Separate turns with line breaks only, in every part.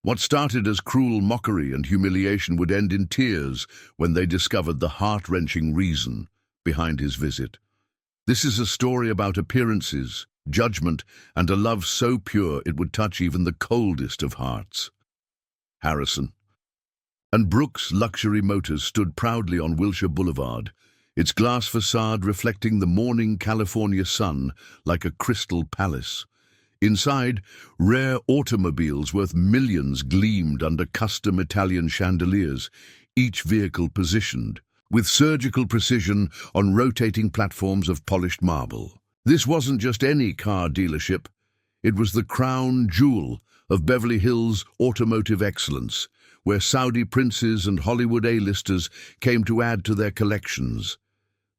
What started as cruel mockery and humiliation would end in tears when they discovered the heart-wrenching reason behind his visit. This is a story about appearances, judgment, and a love so pure it would touch even the coldest of hearts. Harrison and Brooks Luxury Motors stood proudly on Wilshire Boulevard, its glass facade reflecting the morning California sun like a crystal palace. Inside, rare automobiles worth millions gleamed under custom Italian chandeliers, each vehicle positioned with surgical precision on rotating platforms of polished marble. This wasn't just any car dealership. It was the crown jewel of Beverly Hills automotive excellence, where Saudi princes and Hollywood A-listers came to add to their collections.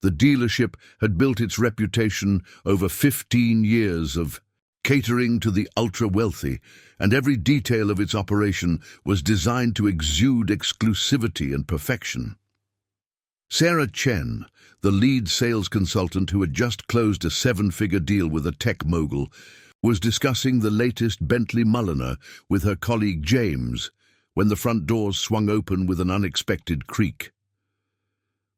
The dealership had built its reputation over 15 years of catering to the ultra-wealthy, and every detail of its operation was designed to exude exclusivity and perfection. Sarah Chen, the lead sales consultant who had just closed a seven-figure deal with a tech mogul, was discussing the latest Bentley Mulliner with her colleague James when the front doors swung open with an unexpected creak.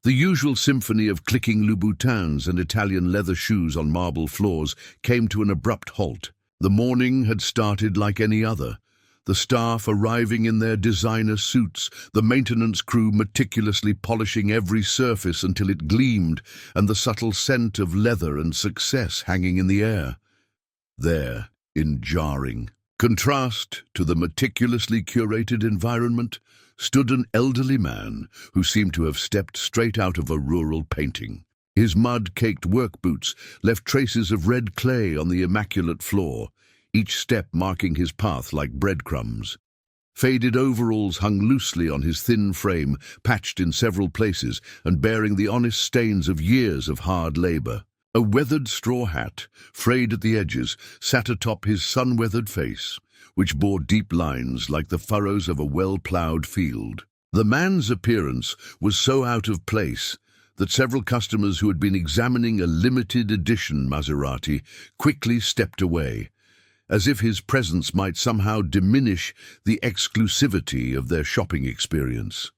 The usual symphony of clicking Louboutins and Italian leather shoes on marble floors came to an abrupt halt. The morning had started like any other, the staff arriving in their designer suits, the maintenance crew meticulously polishing every surface until it gleamed, and the subtle scent of leather and success hanging in the air. There, in jarring contrast to the meticulously curated environment, stood an elderly man who seemed to have stepped straight out of a rural painting. His mud-caked work boots left traces of red clay on the immaculate floor, each step marking his path like breadcrumbs. Faded overalls hung loosely on his thin frame, patched in several places and bearing the honest stains of years of hard labor. A weathered straw hat, frayed at the edges, sat atop his sun-weathered face, which bore deep lines like the furrows of a well-ploughed field. The man's appearance was so out of place that several customers who had been examining a limited edition Maserati quickly stepped away, as if his presence might somehow diminish the exclusivity of their shopping experience.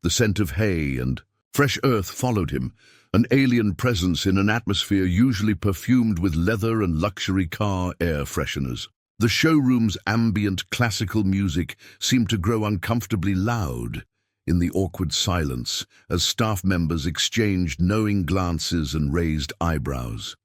The scent of hay and fresh earth followed him, an alien presence in an atmosphere usually perfumed with leather and luxury car air fresheners. The showroom's ambient classical music seemed to grow uncomfortably loud in the awkward silence as staff members exchanged knowing glances and raised eyebrows.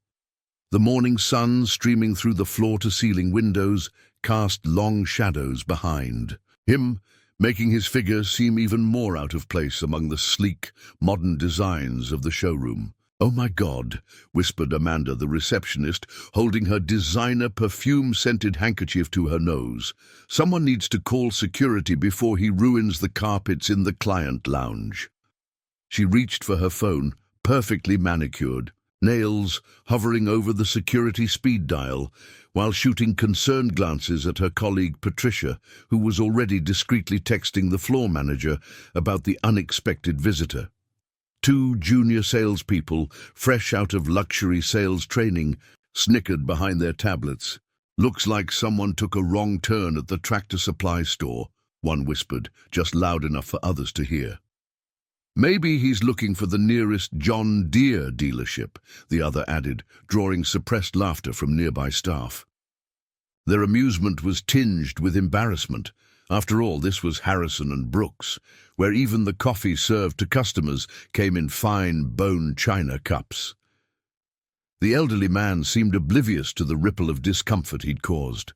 The morning sun, streaming through the floor-to-ceiling windows, cast long shadows behind him, making his figure seem even more out of place among the sleek, modern designs of the showroom. "Oh my God," whispered Amanda, the receptionist, holding her designer perfume-scented handkerchief to her nose. "Someone needs to call security before he ruins the carpets in the client lounge." She reached for her phone, perfectly manicured, nails hovering over the security speed dial, while shooting concerned glances at her colleague Patricia, who was already discreetly texting the floor manager about the unexpected visitor. Two junior salespeople, fresh out of luxury sales training, snickered behind their tablets. "Looks like someone took a wrong turn at the tractor supply store," one whispered, just loud enough for others to hear. "Maybe he's looking for the nearest John Deere dealership," the other added, drawing suppressed laughter from nearby staff. Their amusement was tinged with embarrassment. After all, this was Harrison and Brooks, where even the coffee served to customers came in fine bone china cups. The elderly man seemed oblivious to the ripple of discomfort he'd caused.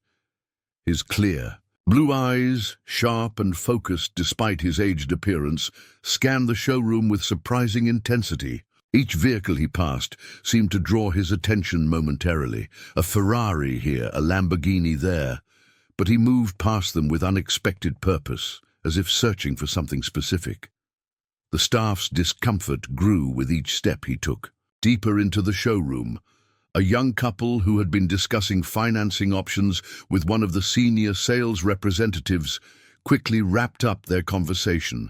His clear, blue eyes, sharp and focused despite his aged appearance, scanned the showroom with surprising intensity. Each vehicle he passed seemed to draw his attention momentarily. A Ferrari here, a Lamborghini there. But he moved past them with unexpected purpose, as if searching for something specific. The staff's discomfort grew with each step he took. Deeper into the showroom, a young couple who had been discussing financing options with one of the senior sales representatives quickly wrapped up their conversation,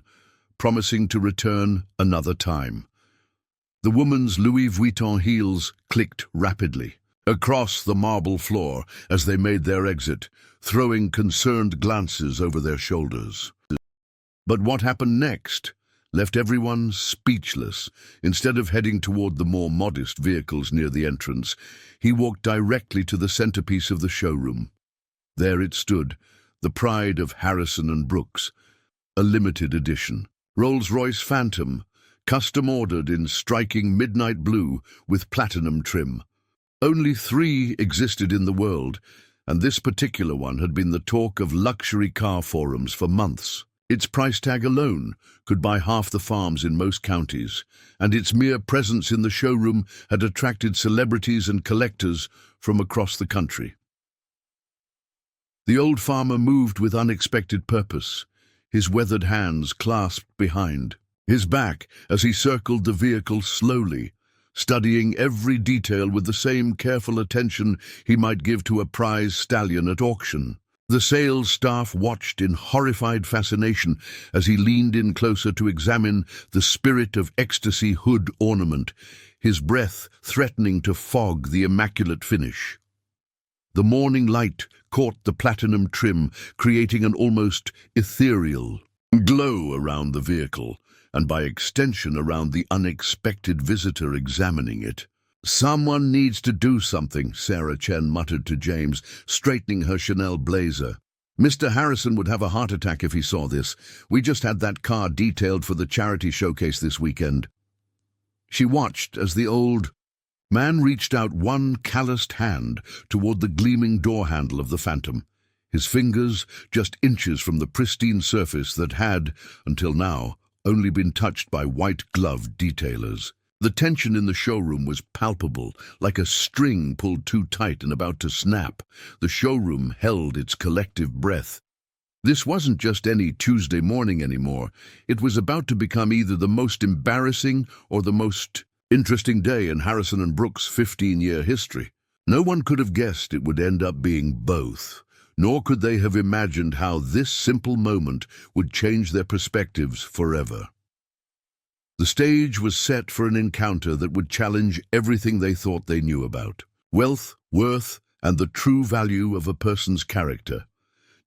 promising to return another time. The woman's Louis Vuitton heels clicked rapidly, across the marble floor as they made their exit, throwing concerned glances over their shoulders. But what happened next left everyone speechless. Instead of heading toward the more modest vehicles near the entrance, he walked directly to the centerpiece of the showroom. There it stood, the pride of Harrison and Brooks, a limited edition Rolls-Royce Phantom, custom-ordered in striking midnight blue with platinum trim. Only 3 existed in the world, and this particular one had been the talk of luxury car forums for months. Its price tag alone could buy half the farms in most counties, and its mere presence in the showroom had attracted celebrities and collectors from across the country. The old farmer moved with unexpected purpose, his weathered hands clasped behind his back as he circled the vehicle slowly, studying every detail with the same careful attention he might give to a prize stallion at auction. The sales staff watched in horrified fascination as he leaned in closer to examine the Spirit of Ecstasy hood ornament, his breath threatening to fog the immaculate finish. The morning light caught the platinum trim, creating an almost ethereal glow around the vehicle, and by extension around the unexpected visitor examining it. "Someone needs to do something," Sarah Chen muttered to James, straightening her Chanel blazer. "Mr. Harrison would have a heart attack if he saw this. We just had that car detailed for the charity showcase this weekend." She watched as the old man reached out one calloused hand toward the gleaming door handle of the Phantom, his fingers just inches from the pristine surface that had, until now, only been touched by white-gloved detailers. The tension in the showroom was palpable, like a string pulled too tight and about to snap. The showroom held its collective breath. This wasn't just any Tuesday morning anymore. It was about to become either the most embarrassing or the most interesting day in Harrison and Brooks' 15-year history. No one could have guessed it would end up being both, nor could they have imagined how this simple moment would change their perspectives forever. The stage was set for an encounter that would challenge everything they thought they knew about wealth, worth, and the true value of a person's character.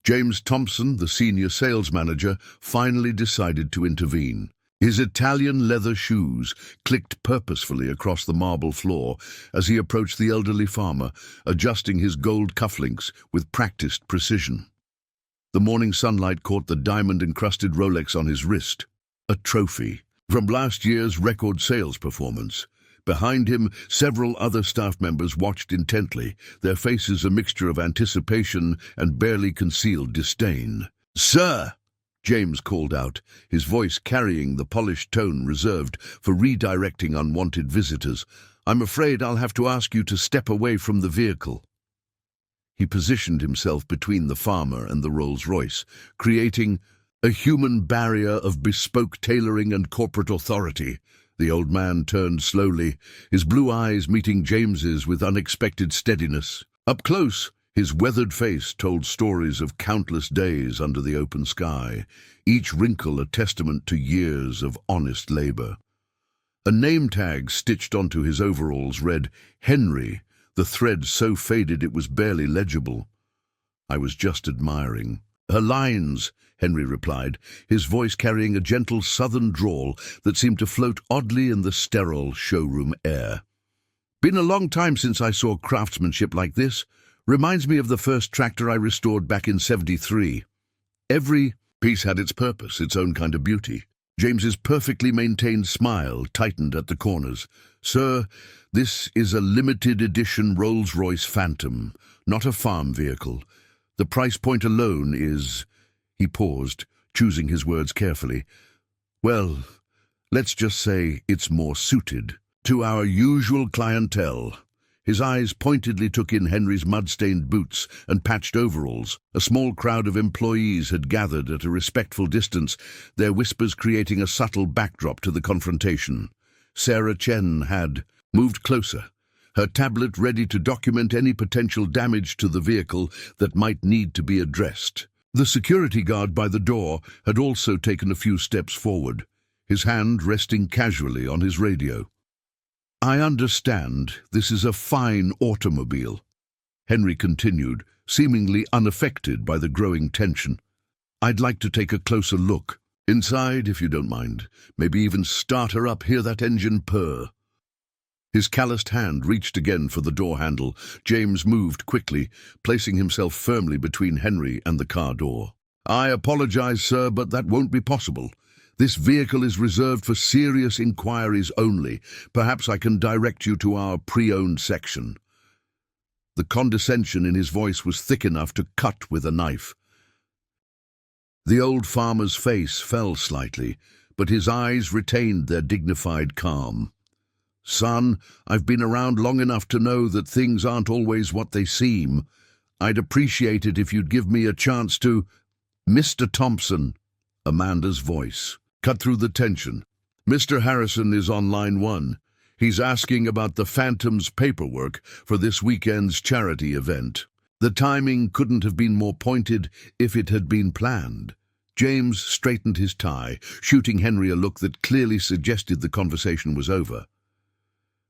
James Thompson, the senior sales manager, finally decided to intervene. His Italian leather shoes clicked purposefully across the marble floor as he approached the elderly farmer, adjusting his gold cufflinks with practiced precision. The morning sunlight caught the diamond-encrusted Rolex on his wrist, a trophy from last year's record sales performance. Behind him, several other staff members watched intently, their faces a mixture of anticipation and barely concealed disdain. "Sir!" James called out, his voice carrying the polished tone reserved for redirecting unwanted visitors. "I'm afraid I'll have to ask you to step away from the vehicle." He positioned himself between the farmer and the Rolls-Royce, creating a human barrier of bespoke tailoring and corporate authority. The old man turned slowly, his blue eyes meeting James's with unexpected steadiness. Up close, his weathered face told stories of countless days under the open sky, each wrinkle a testament to years of honest labor. A name tag stitched onto his overalls read Henry, the thread so faded it was barely legible. "I was just admiring her lines," Henry replied, his voice carrying a gentle southern drawl that seemed to float oddly in the sterile showroom air. "Been a long time since I saw craftsmanship like this. Reminds me of the first tractor I restored back in '73. Every piece had its purpose, its own kind of beauty." James's perfectly maintained smile tightened at the corners. "Sir, this is a limited edition Rolls-Royce Phantom, not a farm vehicle. The price point alone is—" He paused, choosing his words carefully. "Well, let's just say it's more suited to our usual clientele." His eyes pointedly took in Henry's mud-stained boots and patched overalls. A small crowd of employees had gathered at a respectful distance, their whispers creating a subtle backdrop to the confrontation. Sarah Chen had moved closer, her tablet ready to document any potential damage to the vehicle that might need to be addressed. The security guard by the door had also taken a few steps forward, his hand resting casually on his radio. I understand this is a fine automobile, Henry continued, seemingly unaffected by the growing tension. I'd like to take a closer look. Inside, if you don't mind. Maybe even start her up, hear that engine purr. His calloused hand reached again for the door handle. James moved quickly, placing himself firmly between Henry and the car door. I apologize, sir, but that won't be possible. This vehicle is reserved for serious inquiries only. Perhaps I can direct you to our pre-owned section. The condescension in his voice was thick enough to cut with a knife. The old farmer's face fell slightly, but his eyes retained their dignified calm. Son, I've been around long enough to know that things aren't always what they seem. I'd appreciate it if you'd give me a chance to— Mr. Thompson, Amanda's voice cut through the tension. Mr. Harrison is on line 1. He's asking about the Phantom's paperwork for this weekend's charity event. The timing couldn't have been more pointed if it had been planned. James straightened his tie, shooting Henry a look that clearly suggested the conversation was over.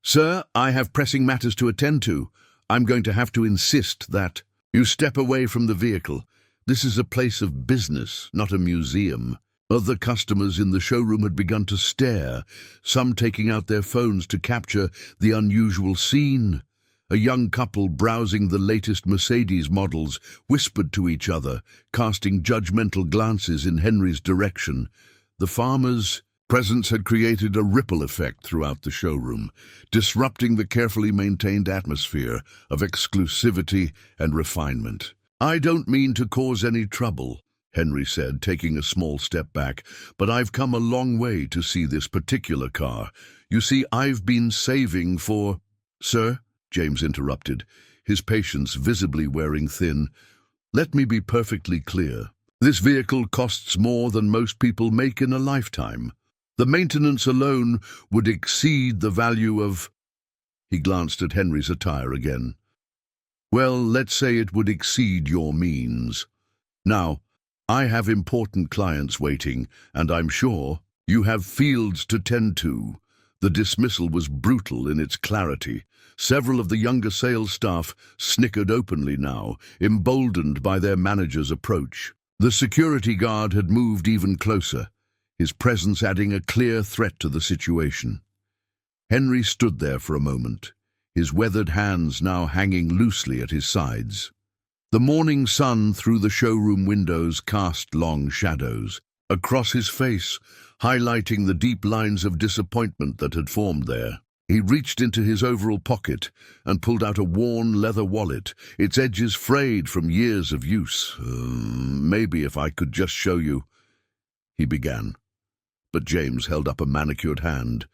Sir, I have pressing matters to attend to. I'm going to have to insist that you step away from the vehicle. This is a place of business, not a museum. Other customers in the showroom had begun to stare, some taking out their phones to capture the unusual scene. A young couple browsing the latest Mercedes models whispered to each other, casting judgmental glances in Henry's direction. The farmer's presence had created a ripple effect throughout the showroom, disrupting the carefully maintained atmosphere of exclusivity and refinement. I don't mean to cause any trouble, Henry said, taking a small step back, but I've come a long way to see this particular car. You see, I've been saving for— Sir? James interrupted, his patience visibly wearing thin. Let me be perfectly clear. This vehicle costs more than most people make in a lifetime. The maintenance alone would exceed the value of— He glanced at Henry's attire again. Well, let's say it would exceed your means. Now, I have important clients waiting, and I'm sure you have fields to tend to. The dismissal was brutal in its clarity. Several of the younger sales staff snickered openly now, emboldened by their manager's approach. The security guard had moved even closer, his presence adding a clear threat to the situation. Henry stood there for a moment, his weathered hands now hanging loosely at his sides. The morning sun through the showroom windows cast long shadows across his face, highlighting the deep lines of disappointment that had formed there. He reached into his overall pocket and pulled out a worn leather wallet, its edges frayed from years of use. Maybe if I could just show you, he began. But James held up a manicured hand.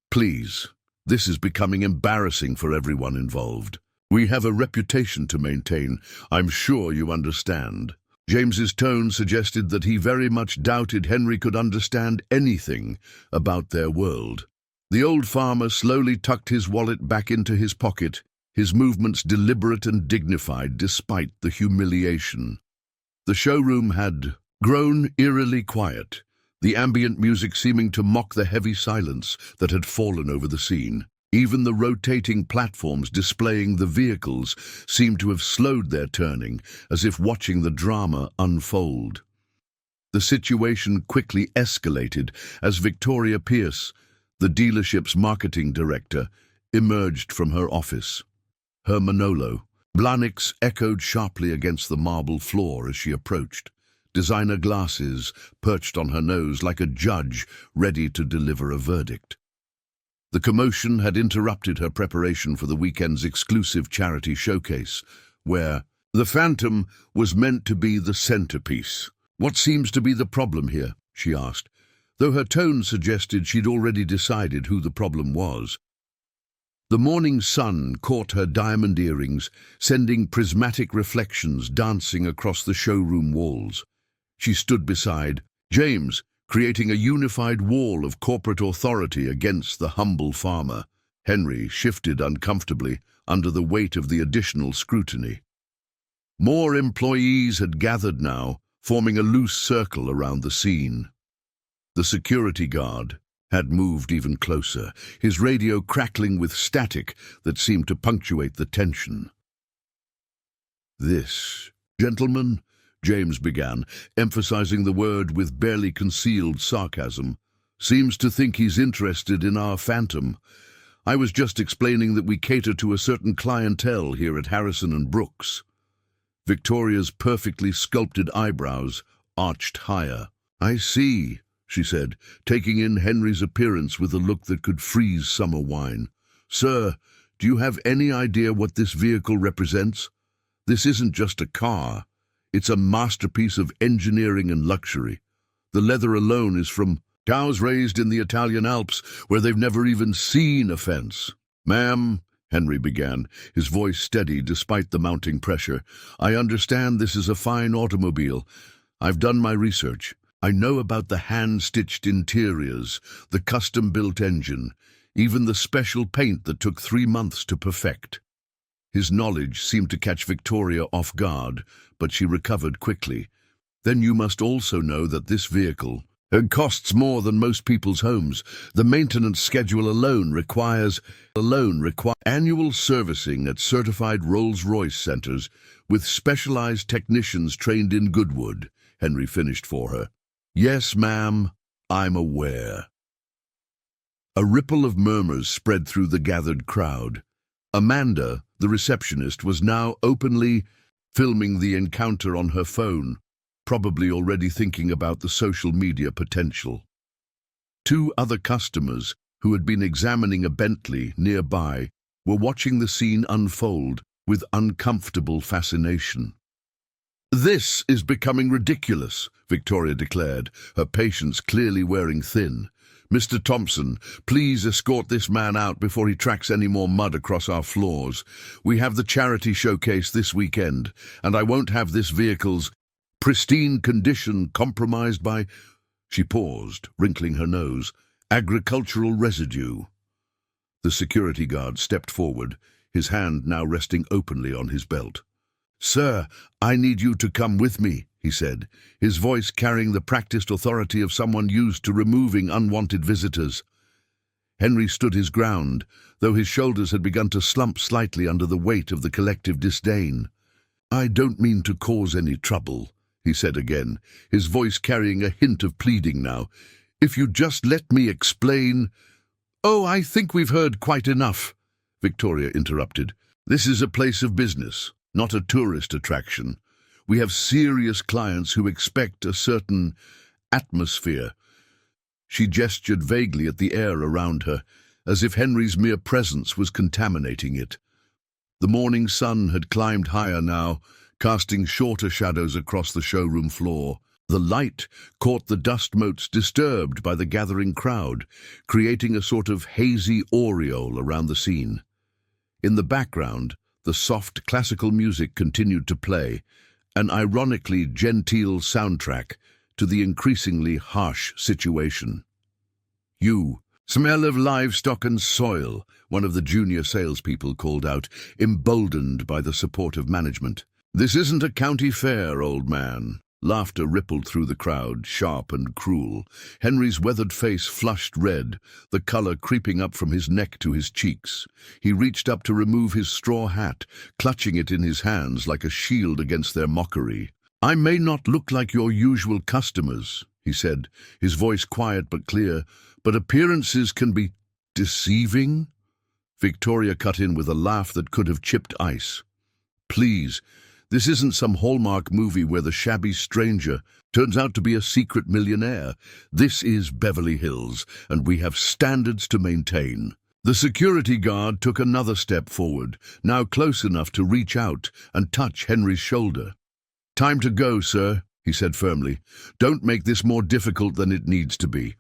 Please, this is becoming embarrassing for everyone involved. We have a reputation to maintain. I'm sure you understand. James's tone suggested that he very much doubted Henry could understand anything about their world. The old farmer slowly tucked his wallet back into his pocket, his movements deliberate and dignified despite the humiliation. The showroom had grown eerily quiet, the ambient music seeming to mock the heavy silence that had fallen over the scene. Even the rotating platforms displaying the vehicles seemed to have slowed their turning, as if watching the drama unfold. The situation quickly escalated as Victoria Pierce, the dealership's marketing director, emerged from her office. Her Manolo, Blanix echoed sharply against the marble floor as she approached, designer glasses perched on her nose like a judge ready to deliver a verdict. The commotion had interrupted her preparation for the weekend's exclusive charity showcase, where the Phantom was meant to be the centerpiece. What seems to be the problem here? She asked, though her tone suggested she'd already decided who the problem was. The morning sun caught her diamond earrings, sending prismatic reflections dancing across the showroom walls. She stood beside James, creating a unified wall of corporate authority against the humble farmer. Henry shifted uncomfortably under the weight of the additional scrutiny. More employees had gathered now, forming a loose circle around the scene. The security guard, had moved even closer, his radio crackling with static that seemed to punctuate the tension. "This, gentlemen," James began, emphasizing the word with barely concealed sarcasm, "seems to think he's interested in our Phantom. I was just explaining that we cater to a certain clientele here at Harrison and Brooks." Victoria's perfectly sculpted eyebrows arched higher. "I see," she said, taking in Henry's appearance with a look that could freeze summer wine. "Sir, do you have any idea what this vehicle represents? This isn't just a car. It's a masterpiece of engineering and luxury. The leather alone is from cows raised in the Italian Alps, where they've never even seen a fence." "Ma'am," Henry began, his voice steady despite the mounting pressure, "I understand this is a fine automobile. I've done my research. I know about the hand-stitched interiors, the custom-built engine, even the special paint that took 3 months to perfect." His knowledge seemed to catch Victoria off guard, but she recovered quickly. "Then you must also know that this vehicle costs more than most people's homes. The maintenance schedule alone requires annual servicing at certified Rolls-Royce centers with specialized technicians trained in Goodwood," Henry finished for her. "Yes, ma'am, I'm aware." A ripple of murmurs spread through the gathered crowd. Amanda, the receptionist, was now openly filming the encounter on her phone, probably already thinking about the social media potential. 2 other customers, who had been examining a Bentley nearby, were watching the scene unfold with uncomfortable fascination. "This is becoming ridiculous," Victoria declared, her patience clearly wearing thin. "Mr. Thompson, please escort this man out before he tracks any more mud across our floors. We have the charity showcase this weekend, and I won't have this vehicle's pristine condition compromised by—" She paused, wrinkling her nose. "Agricultural residue." The security guard stepped forward, his hand now resting openly on his belt. "Sir, I need you to come with me," he said, his voice carrying the practiced authority of someone used to removing unwanted visitors. Henry stood his ground, though his shoulders had begun to slump slightly under the weight of the collective disdain. "I don't mean to cause any trouble," he said again, his voice carrying a hint of pleading now. "If you just let me explain—" "Oh, I think we've heard quite enough," Victoria interrupted. "This is a place of business, not a tourist attraction. We have serious clients who expect a certain atmosphere." She gestured vaguely at the air around her, as if Henry's mere presence was contaminating it. The morning sun had climbed higher now, casting shorter shadows across the showroom floor. The light caught the dust motes disturbed by the gathering crowd, creating a sort of hazy aureole around the scene. In the background, the soft classical music continued to play, an ironically genteel soundtrack to the increasingly harsh situation. "You smell of livestock and soil," one of the junior salespeople called out, emboldened by the support of management. "This isn't a county fair, old man." Laughter rippled through the crowd, sharp and cruel. Henry's weathered face flushed red, the color creeping up from his neck to his cheeks. He reached up to remove his straw hat, clutching it in his hands like a shield against their mockery. "I may not look like your usual customers," he said, his voice quiet but clear, "but appearances can be deceiving." Victoria cut in with a laugh that could have chipped ice. "Please, this isn't some Hallmark movie where the shabby stranger turns out to be a secret millionaire. This is Beverly Hills, and we have standards to maintain." The security guard took another step forward, now close enough to reach out and touch Henry's shoulder. "Time to go, sir," he said firmly. "Don't make this more difficult than it needs to be."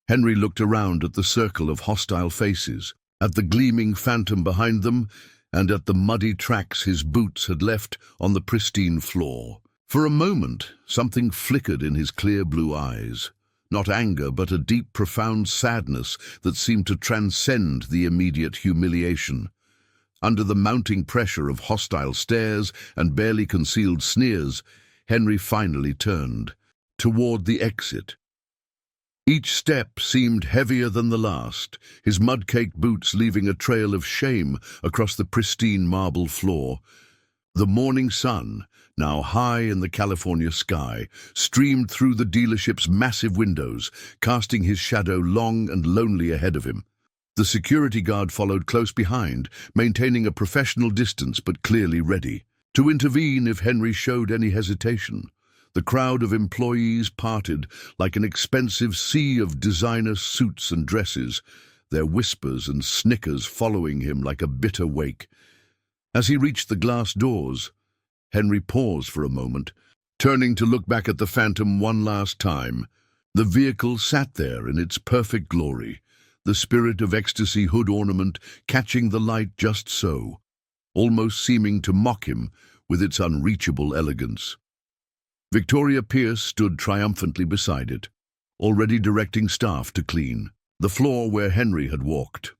Henry looked around at the circle of hostile faces, at the gleaming phantom behind them, and at the muddy tracks his boots had left on the pristine floor. For a moment, something flickered in his clear blue eyes. Not anger, but a deep, profound sadness that seemed to transcend the immediate humiliation. Under the mounting pressure of hostile stares and barely concealed sneers, Henry finally turned toward the exit. Each step seemed heavier than the last, his mud-caked boots leaving a trail of shame across the pristine marble floor. The morning sun, now high in the California sky, streamed through the dealership's massive windows, casting his shadow long and lonely ahead of him. The security guard followed close behind, maintaining a professional distance but clearly ready to intervene if Henry showed any hesitation. The crowd of employees parted like an expensive sea of designer suits and dresses, their whispers and snickers following him like a bitter wake. As he reached the glass doors, Henry paused for a moment, turning to look back at the Phantom one last time. The vehicle sat there in its perfect glory, the spirit of ecstasy hood ornament catching the light just so, almost seeming to mock him with its unreachable elegance. Victoria Pierce stood triumphantly beside it, already directing staff to clean the floor where Henry had walked.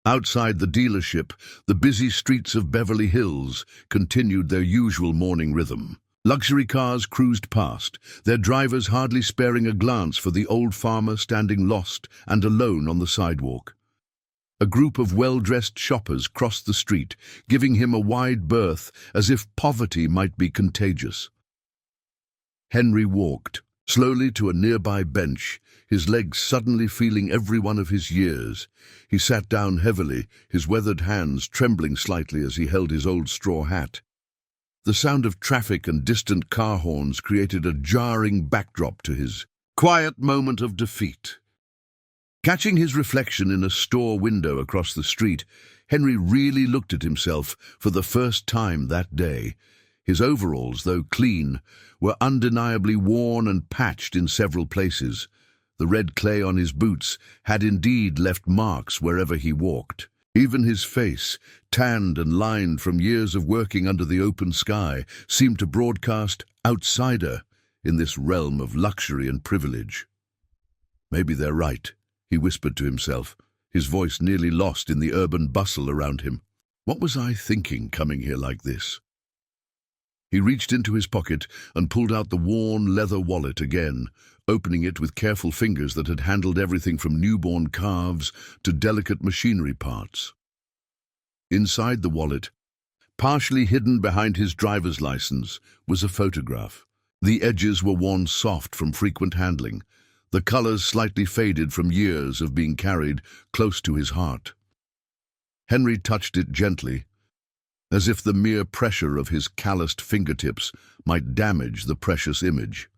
Outside the dealership, the busy streets of Beverly Hills continued their usual morning rhythm. Luxury cars cruised past, their drivers hardly sparing a glance for the old farmer standing lost and alone on the sidewalk. A group of well-dressed shoppers crossed the street, giving him a wide berth as if poverty might be contagious. Henry walked slowly to a nearby bench, his legs suddenly feeling every one of his years. He sat down heavily, his weathered hands trembling slightly as he held his old straw hat. The sound of traffic and distant car horns created a jarring backdrop to his quiet moment of defeat. Catching his reflection in a store window across the street, Henry really looked at himself for the first time that day. His overalls, though clean, were undeniably worn and patched in several places. The red clay on his boots had indeed left marks wherever he walked. Even his face, tanned and lined from years of working under the open sky, seemed to broadcast outsider in this realm of luxury and privilege. "Maybe they're right," he whispered to himself, his voice nearly lost in the urban bustle around him. "What was I thinking coming here like this?" He reached into his pocket and pulled out the worn leather wallet again, opening it with careful fingers that had handled everything from newborn calves to delicate machinery parts. Inside the wallet, partially hidden behind his driver's license, was a photograph. The edges were worn soft from frequent handling, the colors slightly faded from years of being carried close to his heart. Henry touched it gently, as if the mere pressure of his calloused fingertips might damage the precious image.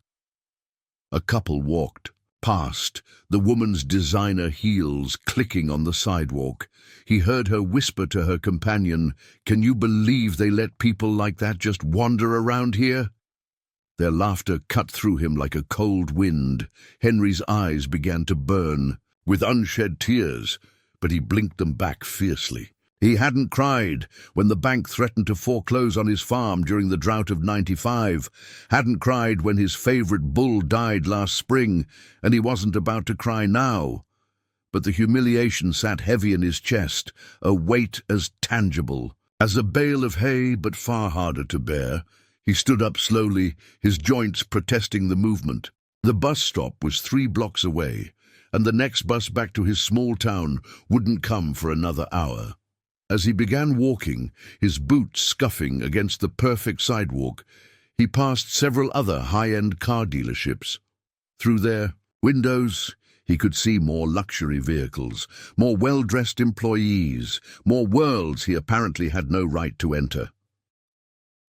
A couple walked past, the woman's designer heels clicking on the sidewalk. He heard her whisper to her companion, "Can you believe they let people like that just wander around here?" Their laughter cut through him like a cold wind. Henry's eyes began to burn with unshed tears, but he blinked them back fiercely. He hadn't cried when the bank threatened to foreclose on his farm during the drought of '95, hadn't cried when his favorite bull died last spring, and he wasn't about to cry now. But the humiliation sat heavy in his chest, a weight as tangible as a bale of hay, but far harder to bear. He stood up slowly, his joints protesting the movement. The bus stop was 3 blocks away, and the next bus back to his small town wouldn't come for another hour. As he began walking, his boots scuffing against the perfect sidewalk, he passed several other high-end car dealerships. Through their windows, he could see more luxury vehicles, more well-dressed employees, more worlds he apparently had no right to enter.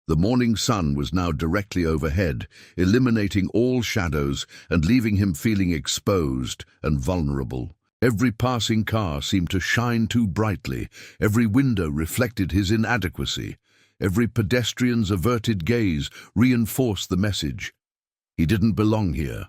The morning sun was now directly overhead, eliminating all shadows and leaving him feeling exposed and vulnerable. Every passing car seemed to shine too brightly, every window reflected his inadequacy, every pedestrian's averted gaze reinforced the message. He didn't belong here.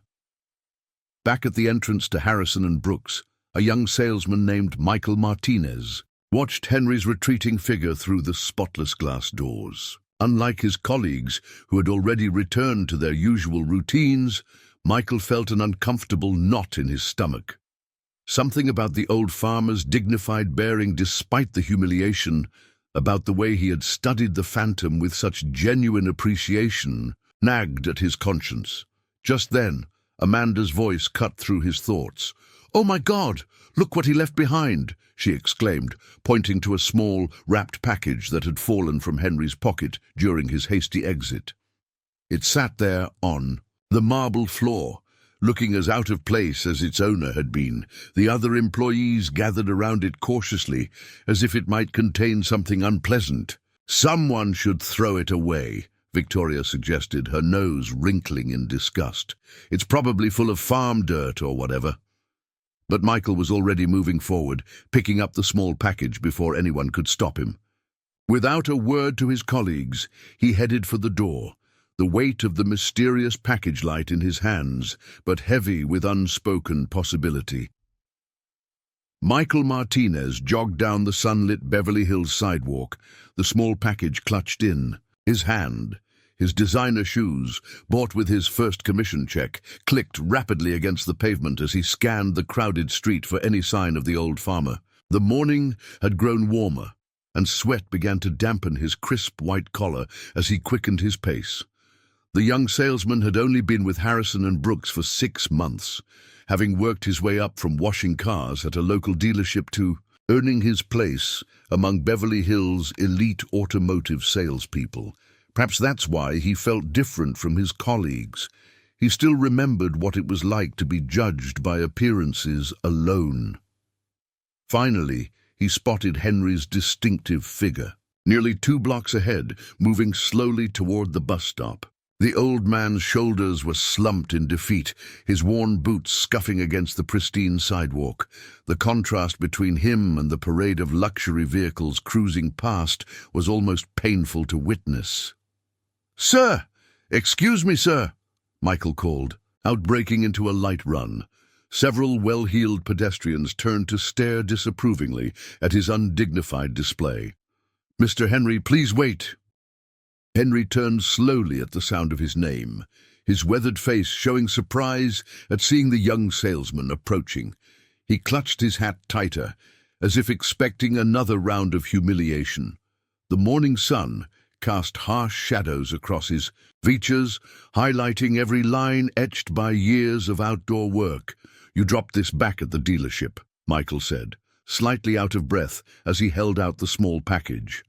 Back at the entrance to Harrison and Brooks, a young salesman named Michael Martinez watched Henry's retreating figure through the spotless glass doors. Unlike his colleagues, who had already returned to their usual routines, Michael felt an uncomfortable knot in his stomach. Something about the old farmer's dignified bearing despite the humiliation, about the way he had studied the Phantom with such genuine appreciation, nagged at his conscience. Just then, Amanda's voice cut through his thoughts. "Oh my God! Look what he left behind!" she exclaimed, pointing to a small, wrapped package that had fallen from Henry's pocket during his hasty exit. It sat there on the marble floor, looking as out of place as its owner had been. The other employees gathered around it cautiously, as if it might contain something unpleasant. "Someone should throw it away," Victoria suggested, her nose wrinkling in disgust. "It's probably full of farm dirt or whatever." But Michael was already moving forward, picking up the small package before anyone could stop him. Without a word to his colleagues, he headed for the door, the weight of the mysterious package light in his hands, but heavy with unspoken possibility. Michael Martinez jogged down the sunlit Beverly Hills sidewalk, the small package clutched in. His hand, his designer shoes, bought with his first commission check, clicked rapidly against the pavement as he scanned the crowded street for any sign of the old farmer. The morning had grown warmer, and sweat began to dampen his crisp white collar as he quickened his pace. The young salesman had only been with Harrison and Brooks for 6 months, having worked his way up from washing cars at a local dealership to earning his place among Beverly Hills' elite automotive salespeople. Perhaps that's why he felt different from his colleagues. He still remembered what it was like to be judged by appearances alone. Finally, he spotted Henry's distinctive figure, nearly 2 blocks ahead, moving slowly toward the bus stop. The old man's shoulders were slumped in defeat, his worn boots scuffing against the pristine sidewalk. The contrast between him and the parade of luxury vehicles cruising past was almost painful to witness. "Sir! Excuse me, sir!" Michael called, outbreaking into a light run. Several well-heeled pedestrians turned to stare disapprovingly at his undignified display. "Mr. Henry, please wait." Henry turned slowly at the sound of his name, his weathered face showing surprise at seeing the young salesman approaching. He clutched his hat tighter, as if expecting another round of humiliation. The morning sun cast harsh shadows across his features, highlighting every line etched by years of outdoor work. "You dropped this back at the dealership," Michael said, slightly out of breath as he held out the small package.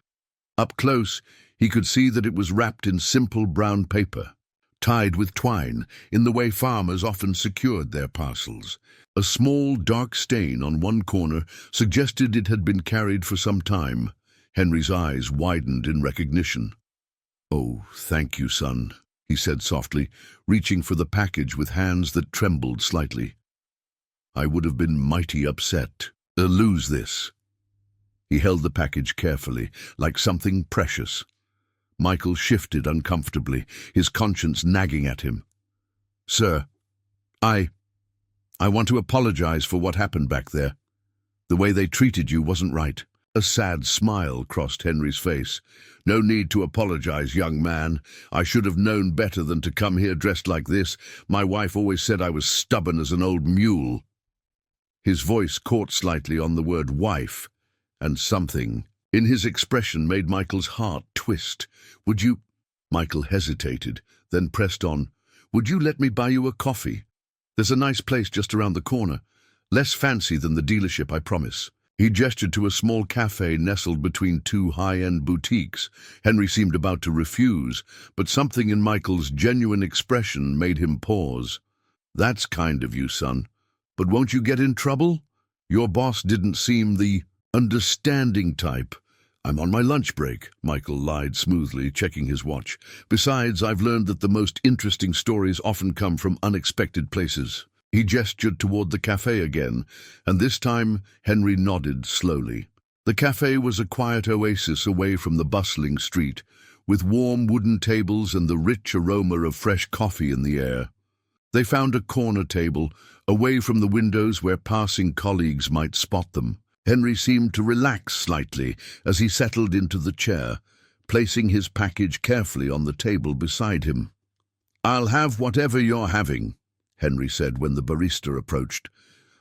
Up close, he could see that it was wrapped in simple brown paper, tied with twine, in the way farmers often secured their parcels. A small, dark stain on one corner suggested it had been carried for some time. Henry's eyes widened in recognition. "Oh, thank you, son," he said softly, reaching for the package with hands that trembled slightly. "I would have been mighty upset to lose this." He held the package carefully, like something precious. Michael shifted uncomfortably, his conscience nagging at him. "Sir, I want to apologize for what happened back there. The way they treated you wasn't right." A sad smile crossed Henry's face. "No need to apologize, young man. I should have known better than to come here dressed like this. My wife always said I was stubborn as an old mule." His voice caught slightly on the word wife, and something in his expression made Michael's heart twist. "Would you—" Michael hesitated, then pressed on. "Would you let me buy you a coffee? There's a nice place just around the corner. Less fancy than the dealership, I promise." He gestured to a small cafe nestled between 2 high-end boutiques. Henry seemed about to refuse, but something in Michael's genuine expression made him pause. "That's kind of you, son. But won't you get in trouble? Your boss didn't seem the understanding type." "I'm on my lunch break," Michael lied smoothly, checking his watch. "Besides, I've learned that the most interesting stories often come from unexpected places." He gestured toward the cafe again, and this time Henry nodded slowly. The cafe was a quiet oasis away from the bustling street, with warm wooden tables and the rich aroma of fresh coffee in the air. They found a corner table, away from the windows where passing colleagues might spot them. Henry seemed to relax slightly as he settled into the chair, placing his package carefully on the table beside him. "I'll have whatever you're having," Henry said when the barista approached.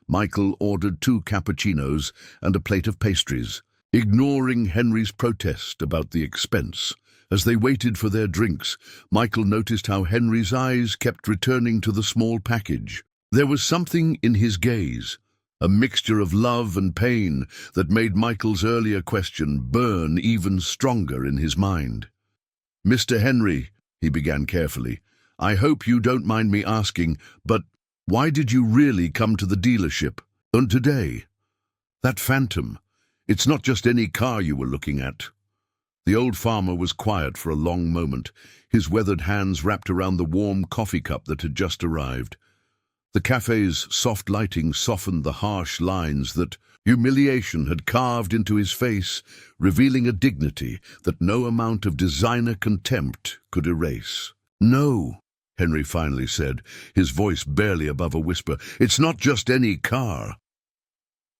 Michael ordered 2 cappuccinos and a plate of pastries, ignoring Henry's protest about the expense. As they waited for their drinks, Michael noticed how Henry's eyes kept returning to the small package. There was something in his gaze, a mixture of love and pain that made Michael's earlier question burn even stronger in his mind. "Mr. Henry," he began carefully, "I hope you don't mind me asking, but why did you really come to the dealership? And today? That Phantom, it's not just any car you were looking at." The old farmer was quiet for a long moment, his weathered hands wrapped around the warm coffee cup that had just arrived. The cafe's soft lighting softened the harsh lines that humiliation had carved into his face, revealing a dignity that no amount of designer contempt could erase. "No," Henry finally said, his voice barely above a whisper, "it's not just any car."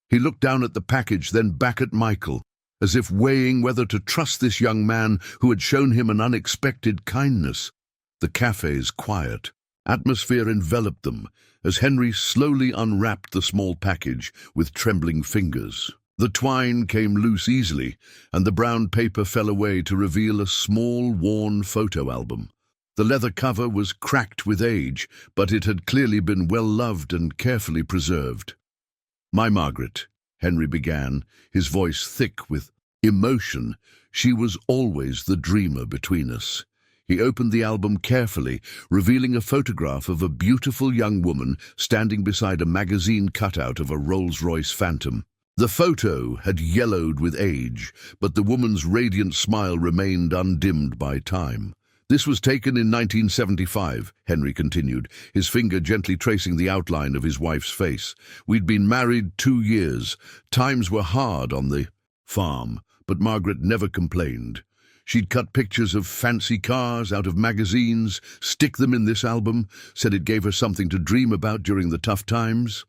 He looked down at the package, then back at Michael, as if weighing whether to trust this young man who had shown him an unexpected kindness. The cafe's quiet atmosphere enveloped them as Henry slowly unwrapped the small package with trembling fingers. The twine came loose easily, and the brown paper fell away to reveal a small, worn photo album. The leather cover was cracked with age, but it had clearly been well-loved and carefully preserved. "My Margaret," Henry began, his voice thick with emotion. "She was always the dreamer between us." He opened the album carefully, revealing a photograph of a beautiful young woman standing beside a magazine cutout of a Rolls-Royce Phantom. The photo had yellowed with age, but the woman's radiant smile remained undimmed by time. "This was taken in 1975, Henry continued, his finger gently tracing the outline of his wife's face. "We'd been married 2 years. Times were hard on the farm, but Margaret never complained. She'd cut pictures of fancy cars out of magazines, stick them in this album, said it gave her something to dream about during the tough times."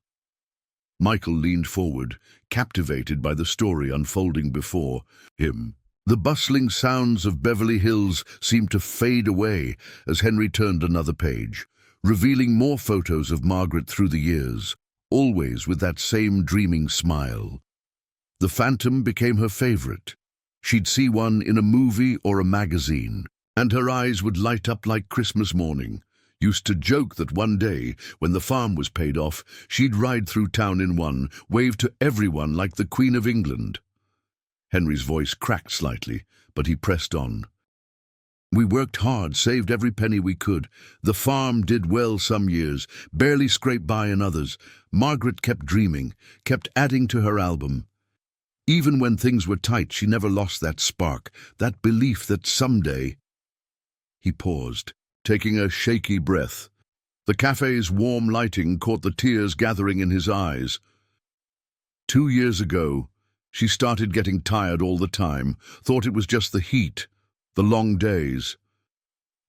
Michael leaned forward, captivated by the story unfolding before him. The bustling sounds of Beverly Hills seemed to fade away as Henry turned another page, revealing more photos of Margaret through the years, always with that same dreaming smile. The Phantom became her favorite. She'd see one in a movie or a magazine, and her eyes would light up like Christmas morning. Used to joke that one day, when the farm was paid off, she'd ride through town in one, wave to everyone like the Queen of England. Henry's voice cracked slightly, but he pressed on. "We worked hard, saved every penny we could. The farm did well some years, barely scraped by in others. Margaret kept dreaming, kept adding to her album. Even when things were tight, she never lost that spark, that belief that someday—" He paused, taking a shaky breath. The cafe's warm lighting caught the tears gathering in his eyes. 2 years ago, she started getting tired all the time, thought it was just the heat, the long days.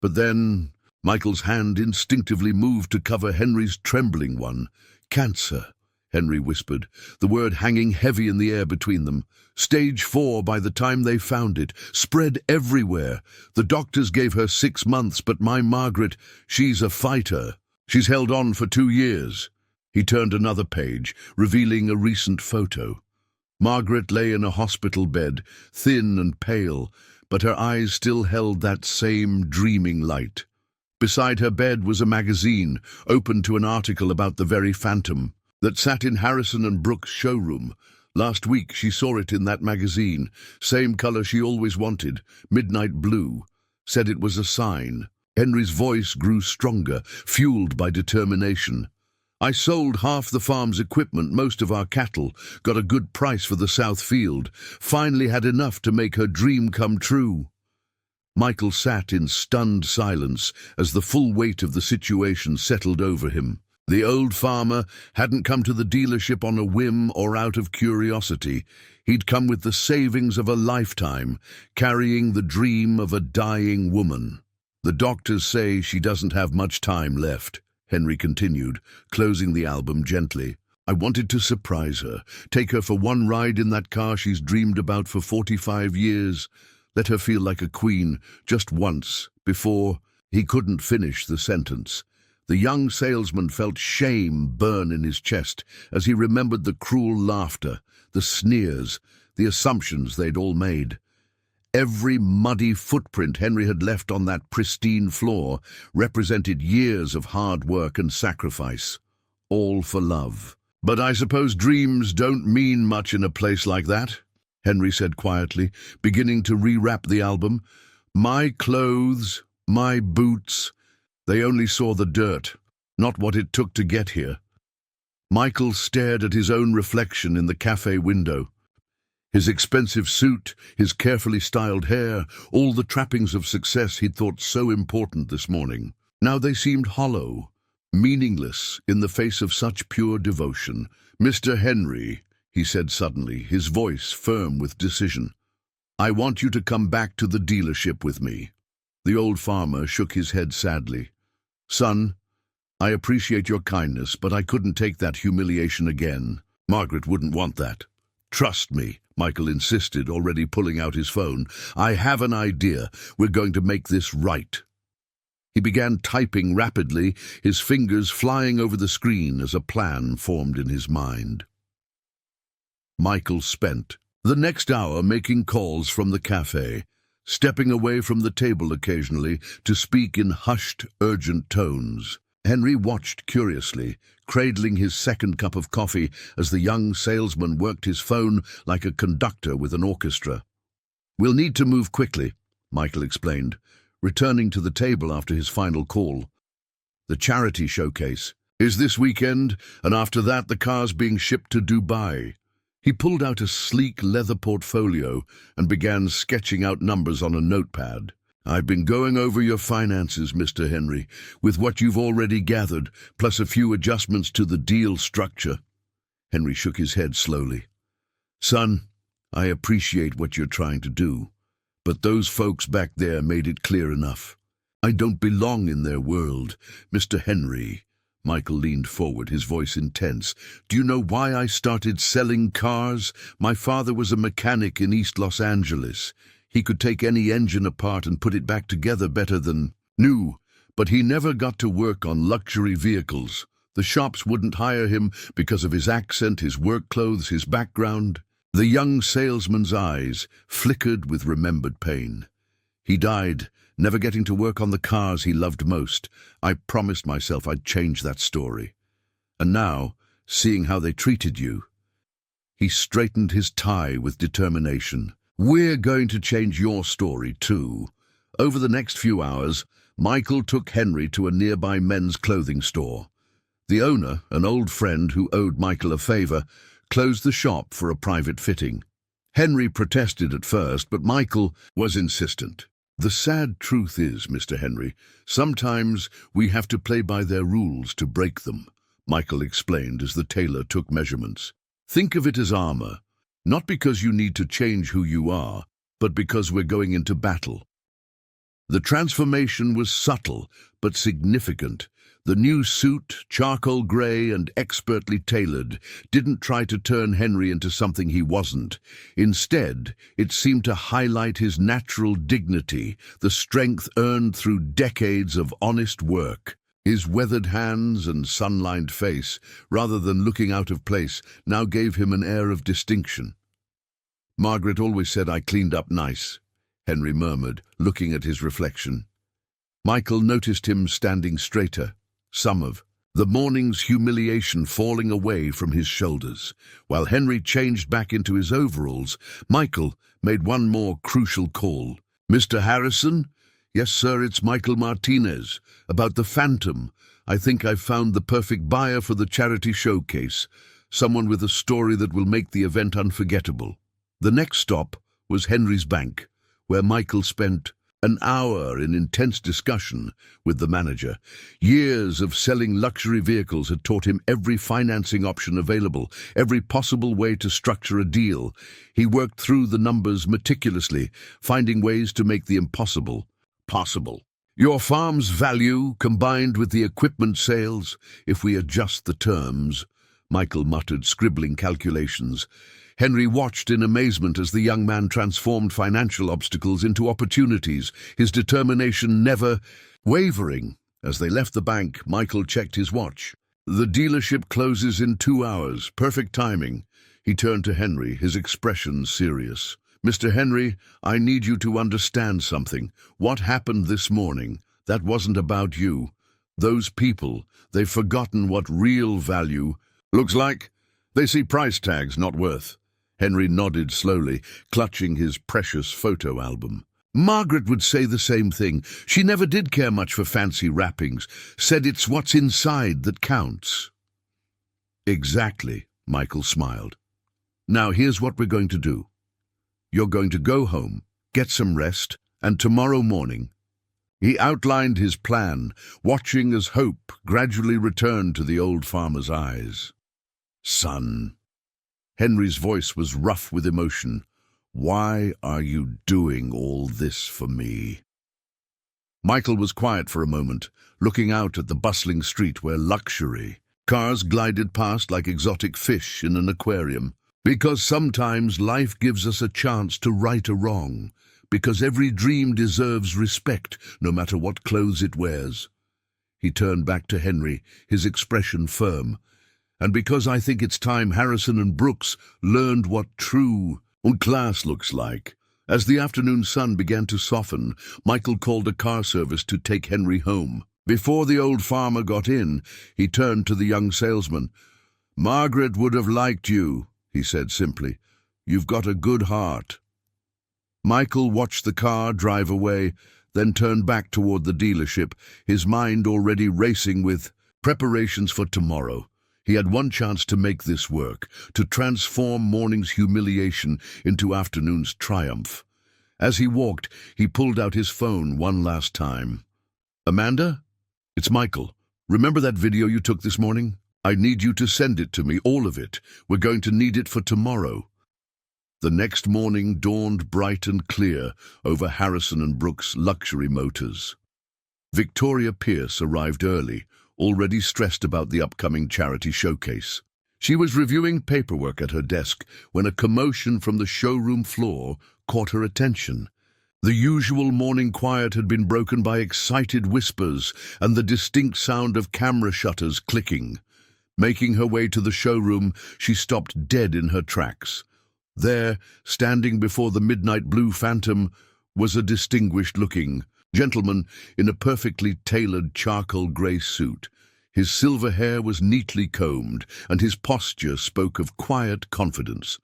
But then Michael's hand instinctively moved to cover Henry's trembling one. "Cancer," Henry whispered, the word hanging heavy in the air between them. "Stage 4 by the time they found it, spread everywhere. The doctors gave her 6 months, but my Margaret, she's a fighter. She's held on for 2 years. He turned another page, revealing a recent photo. Margaret lay in a hospital bed, thin and pale, but her eyes still held that same dreaming light. Beside her bed was a magazine, open to an article about the very Phantom, that sat in Harrison and Brooks' showroom. Last week she saw it in that magazine, same color she always wanted, midnight blue. Said it was a sign." Henry's voice grew stronger, fueled by determination. "I sold half the farm's equipment, most of our cattle, got a good price for the South Field, finally had enough to make her dream come true." Michael sat in stunned silence as the full weight of the situation settled over him. The old farmer hadn't come to the dealership on a whim or out of curiosity. He'd come with the savings of a lifetime, carrying the dream of a dying woman. "The doctors say she doesn't have much time left," Henry continued, closing the album gently. "I wanted to surprise her, take her for one ride in that car she's dreamed about for 45 years. Let her feel like a queen, just once, before—" He couldn't finish the sentence. The young salesman felt shame burn in his chest as he remembered the cruel laughter, the sneers, the assumptions they'd all made. Every muddy footprint Henry had left on that pristine floor represented years of hard work and sacrifice, all for love. "But I suppose dreams don't mean much in a place like that," Henry said quietly, beginning to rewrap the album. "My clothes, my boots, they only saw the dirt, not what it took to get here." Michael stared at his own reflection in the cafe window. His expensive suit, his carefully styled hair, all the trappings of success he'd thought so important this morning. Now they seemed hollow, meaningless in the face of such pure devotion. "Mr. Henry," he said suddenly, his voice firm with decision, "I want you to come back to the dealership with me." The old farmer shook his head sadly. "Son, I appreciate your kindness, but I couldn't take that humiliation again. Margaret wouldn't want that." "Trust me," Michael insisted, already pulling out his phone. "I have an idea. We're going to make this right." He began typing rapidly, his fingers flying over the screen as a plan formed in his mind. Michael spent the next hour making calls from the cafe, stepping away from the table occasionally to speak in hushed, urgent tones. Henry watched curiously, cradling his second cup of coffee as the young salesman worked his phone like a conductor with an orchestra. "We'll need to move quickly," Michael explained, returning to the table after his final call. "The charity showcase is this weekend, and after that the car's being shipped to Dubai." He pulled out a sleek leather portfolio and began sketching out numbers on a notepad. "I've been going over your finances, Mr. Henry, with what you've already gathered, plus a few adjustments to the deal structure." Henry shook his head slowly. "Son, I appreciate what you're trying to do, but those folks back there made it clear enough. I don't belong in their world. Mr. Henry," Michael leaned forward, his voice intense, "do you know why I started selling cars? My father was a mechanic in East Los Angeles. He could take any engine apart and put it back together better than new, but he never got to work on luxury vehicles. The shops wouldn't hire him because of his accent, his work clothes, his background." The young salesman's eyes flickered with remembered pain. "He died, never getting to work on the cars he loved most. I promised myself I'd change that story. And now, seeing how they treated you..." He straightened his tie with determination. "We're going to change your story too." Over the next few hours, Michael took Henry to a nearby men's clothing store. The owner, an old friend who owed Michael a favor, closed the shop for a private fitting. Henry protested at first, but Michael was insistent. "The sad truth is, Mr. Henry, sometimes we have to play by their rules to break them," Michael explained as the tailor took measurements. "Think of it as armor. Not because you need to change who you are, but because we're going into battle." The transformation was subtle, but significant. The new suit, charcoal gray and expertly tailored, didn't try to turn Henry into something he wasn't. Instead, it seemed to highlight his natural dignity, the strength earned through decades of honest work. His weathered hands and sun-lined face, rather than looking out of place, now gave him an air of distinction. "Margaret always said I cleaned up nice," Henry murmured, looking at his reflection. Michael noticed him standing straighter, some of the morning's humiliation falling away from his shoulders. While Henry changed back into his overalls, Michael made one more crucial call. "Mr. Harrison?" "Yes, sir, it's Michael Martinez. About the Phantom. I think I've found the perfect buyer for the charity showcase. Someone with a story that will make the event unforgettable." The next stop was Henry's bank, where Michael spent an hour in intense discussion with the manager. Years of selling luxury vehicles had taught him every financing option available, every possible way to structure a deal. He worked through the numbers meticulously, finding ways to make the impossible possible. "Your farm's value, combined with the equipment sales, if we adjust the terms," Michael muttered, scribbling calculations. Henry watched in amazement as the young man transformed financial obstacles into opportunities, his determination never wavering. As they left the bank, Michael checked his watch. "The dealership closes in 2 hours. Perfect timing." He turned to Henry, his expression serious. Mr. Henry, I need you to understand something. What happened this morning, that wasn't about you. Those people, they've forgotten what real value looks like. They see price tags, not worth. Henry nodded slowly, clutching his precious photo album. Margaret would say the same thing. She never did care much for fancy wrappings, said it's what's inside that counts. Exactly, Michael smiled. Now here's what we're going to do. You're going to go home, get some rest, and tomorrow morning. He outlined his plan, watching as hope gradually returned to the old farmer's eyes. Son. Henry's voice was rough with emotion. Why are you doing all this for me? Michael was quiet for a moment, looking out at the bustling street where luxury cars glided past like exotic fish in an aquarium. Because sometimes life gives us a chance to right a wrong, because every dream deserves respect, no matter what clothes it wears. He turned back to Henry, his expression firm. And because I think it's time Harrison and Brooks learned what true class looks like. As the afternoon sun began to soften, Michael called a car service to take Henry home. Before the old farmer got in, he turned to the young salesman. Margaret would have liked you, he said simply. You've got a good heart. Michael watched the car drive away, then turned back toward the dealership, his mind already racing with preparations for tomorrow. He had one chance to make this work, to transform morning's humiliation into afternoon's triumph. As he walked, he pulled out his phone one last time. Amanda? It's Michael. Remember that video you took this morning? I need you to send it to me, all of it. We're going to need it for tomorrow. The next morning dawned bright and clear over Harrison and Brooks' luxury motors. Victoria Pierce arrived early, already stressed about the upcoming charity showcase. She was reviewing paperwork at her desk when a commotion from the showroom floor caught her attention. The usual morning quiet had been broken by excited whispers and the distinct sound of camera shutters clicking. Making her way to the showroom, she stopped dead in her tracks. There, standing before the midnight blue Phantom, was a distinguished-looking gentleman in a perfectly tailored charcoal grey suit. His silver hair was neatly combed, and his posture spoke of quiet confidence.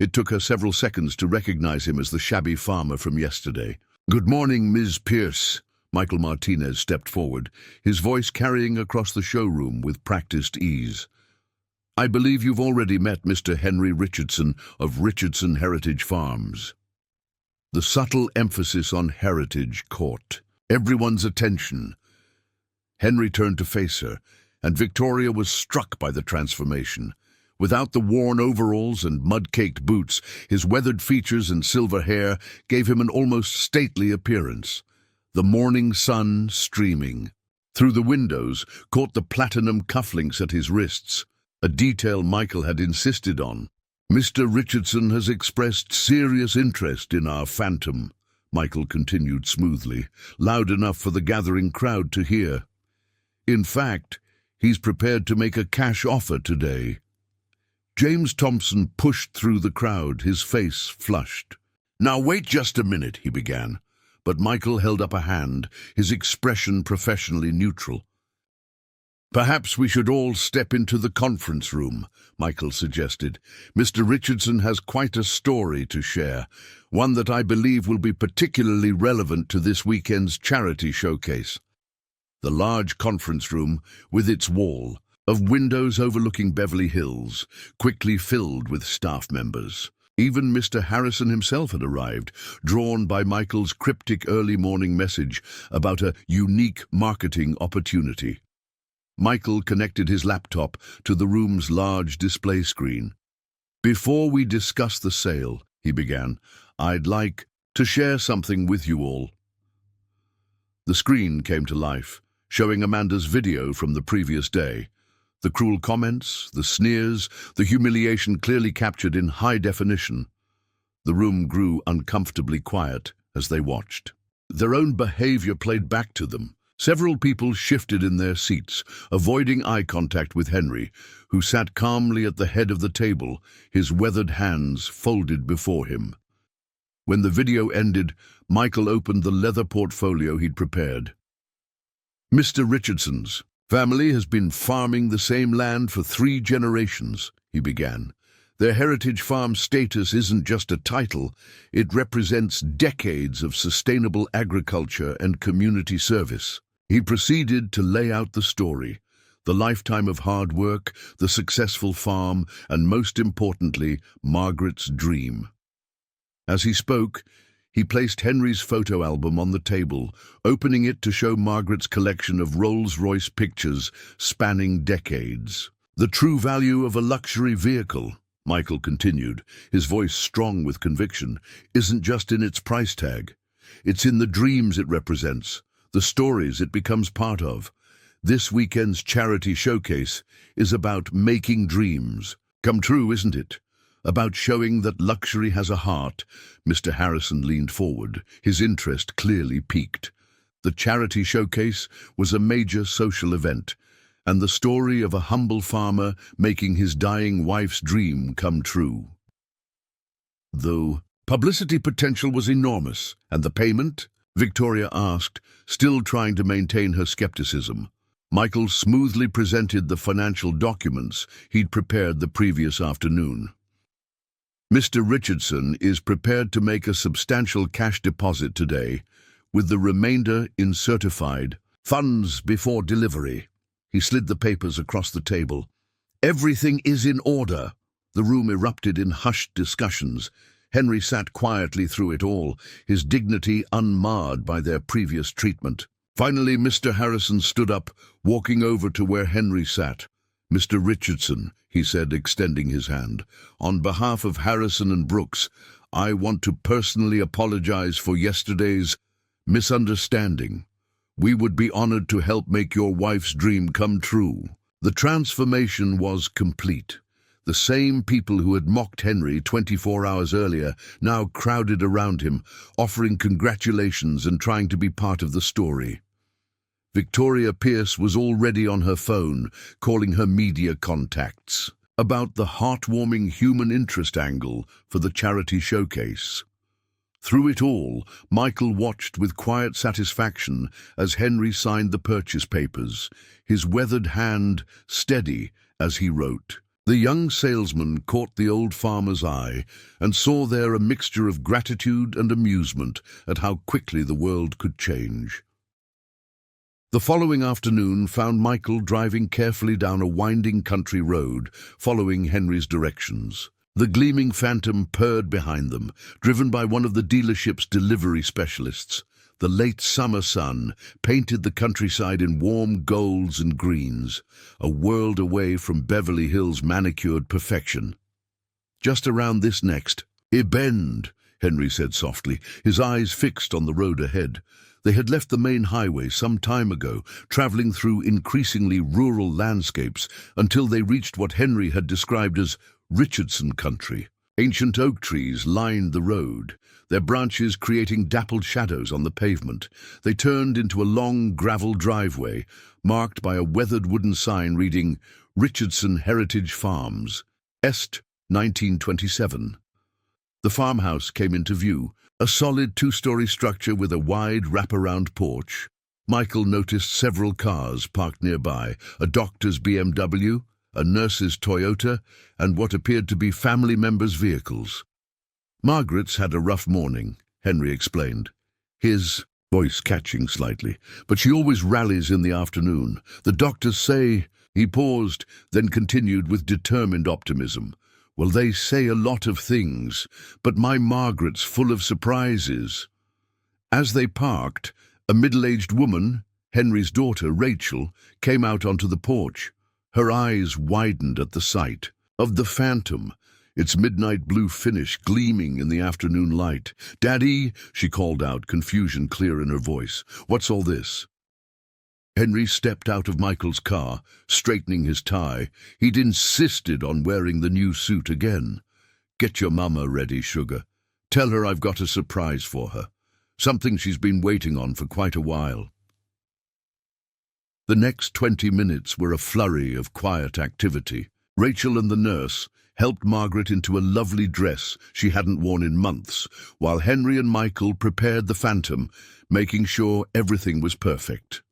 It took her several seconds to recognize him as the shabby farmer from yesterday. "Good morning, Ms. Pierce." Michael Martinez stepped forward, his voice carrying across the showroom with practiced ease. "I believe you've already met Mr. Henry Richardson of Richardson Heritage Farms." The subtle emphasis on heritage caught everyone's attention. Henry turned to face her, and Victoria was struck by the transformation. Without the worn overalls and mud-caked boots, his weathered features and silver hair gave him an almost stately appearance. The morning sun, streaming through the windows, caught the platinum cufflinks at his wrists, a detail Michael had insisted on. "Mr. Richardson has expressed serious interest in our Phantom," Michael continued smoothly, loud enough for the gathering crowd to hear. "In fact, he's prepared to make a cash offer today." James Thompson pushed through the crowd, his face flushed. "Now wait just a minute," he began. But Michael held up a hand, his expression professionally neutral. "Perhaps we should all step into the conference room," Michael suggested. "Mr. Richardson has quite a story to share, one that I believe will be particularly relevant to this weekend's charity showcase." The large conference room, with its wall of windows overlooking Beverly Hills, quickly filled with staff members. Even Mr. Harrison himself had arrived, drawn by Michael's cryptic early morning message about a unique marketing opportunity. Michael connected his laptop to the room's large display screen. "Before we discuss the sale," he began, "I'd like to share something with you all." The screen came to life, showing Amanda's video from the previous day. The cruel comments, the sneers, the humiliation clearly captured in high definition. The room grew uncomfortably quiet as they watched. Their own behavior played back to them. Several people shifted in their seats, avoiding eye contact with Henry, who sat calmly at the head of the table, his weathered hands folded before him. When the video ended, Michael opened the leather portfolio he'd prepared. Mr. Richardson's family has been farming the same land for 3 generations, he began. Their heritage farm status isn't just a title, it represents decades of sustainable agriculture and community service. He proceeded to lay out the story, the lifetime of hard work, the successful farm, and most importantly, Margaret's dream. As he spoke, he placed Henry's photo album on the table, opening it to show Margaret's collection of Rolls-Royce pictures spanning decades. The true value of a luxury vehicle, Michael continued, his voice strong with conviction, isn't just in its price tag. It's in the dreams it represents, the stories it becomes part of. This weekend's charity showcase is about making dreams come true, isn't it? About showing that luxury has a heart. Mr. Harrison leaned forward, his interest clearly piqued. The charity showcase was a major social event, and the story of a humble farmer making his dying wife's dream come true. Though publicity potential was enormous, and the payment? Victoria asked, still trying to maintain her skepticism. Michael smoothly presented the financial documents he'd prepared the previous afternoon. Mr. Richardson is prepared to make a substantial cash deposit today, with the remainder in certified funds before delivery. He slid the papers across the table. Everything is in order. The room erupted in hushed discussions. Henry sat quietly through it all, his dignity unmarred by their previous treatment. Finally, Mr. Harrison stood up, walking over to where Henry sat. Mr. Richardson, he said, extending his hand, on behalf of Harrison and Brooks, I want to personally apologize for yesterday's misunderstanding. We would be honored to help make your wife's dream come true. The transformation was complete. The same people who had mocked Henry 24 hours earlier now crowded around him, offering congratulations and trying to be part of the story. Victoria Pierce was already on her phone, calling her media contacts about the heartwarming human interest angle for the charity showcase. Through it all, Michael watched with quiet satisfaction as Henry signed the purchase papers, his weathered hand steady as he wrote. The young salesman caught the old farmer's eye and saw there a mixture of gratitude and amusement at how quickly the world could change. The following afternoon found Michael driving carefully down a winding country road, following Henry's directions. The gleaming Phantom purred behind them, driven by one of the dealership's delivery specialists. The late summer sun painted the countryside in warm golds and greens, a world away from Beverly Hills' manicured perfection. Just around this next bend, Henry said softly, his eyes fixed on the road ahead. They had left the main highway some time ago, traveling through increasingly rural landscapes until they reached what Henry had described as Richardson country. Ancient oak trees lined the road, their branches creating dappled shadows on the pavement. They turned into a long gravel driveway, marked by a weathered wooden sign reading Richardson Heritage Farms, Est 1927. The farmhouse came into view, a solid 2-story structure with a wide wraparound porch. Michael noticed several cars parked nearby, a doctor's BMW, a nurse's Toyota, and what appeared to be family members' vehicles. Margaret's had a rough morning, Henry explained, his voice catching slightly, but she always rallies in the afternoon. The doctors say... He paused, then continued with determined optimism. Well, they say a lot of things, but my Margaret's full of surprises. As they parked, a middle-aged woman, Henry's daughter, Rachel, came out onto the porch. Her eyes widened at the sight of the Phantom, its midnight blue finish gleaming in the afternoon light. "Daddy," she called out, confusion clear in her voice. "What's all this?" Henry stepped out of Michael's car, straightening his tie. He'd insisted on wearing the new suit again. "Get your mama ready, sugar. Tell her I've got a surprise for her. Something she's been waiting on for quite a while." The next 20 minutes were a flurry of quiet activity. Rachel and the nurse, helped Margaret into a lovely dress she hadn't worn in months, while Henry and Michael prepared the Phantom, making sure everything was perfect.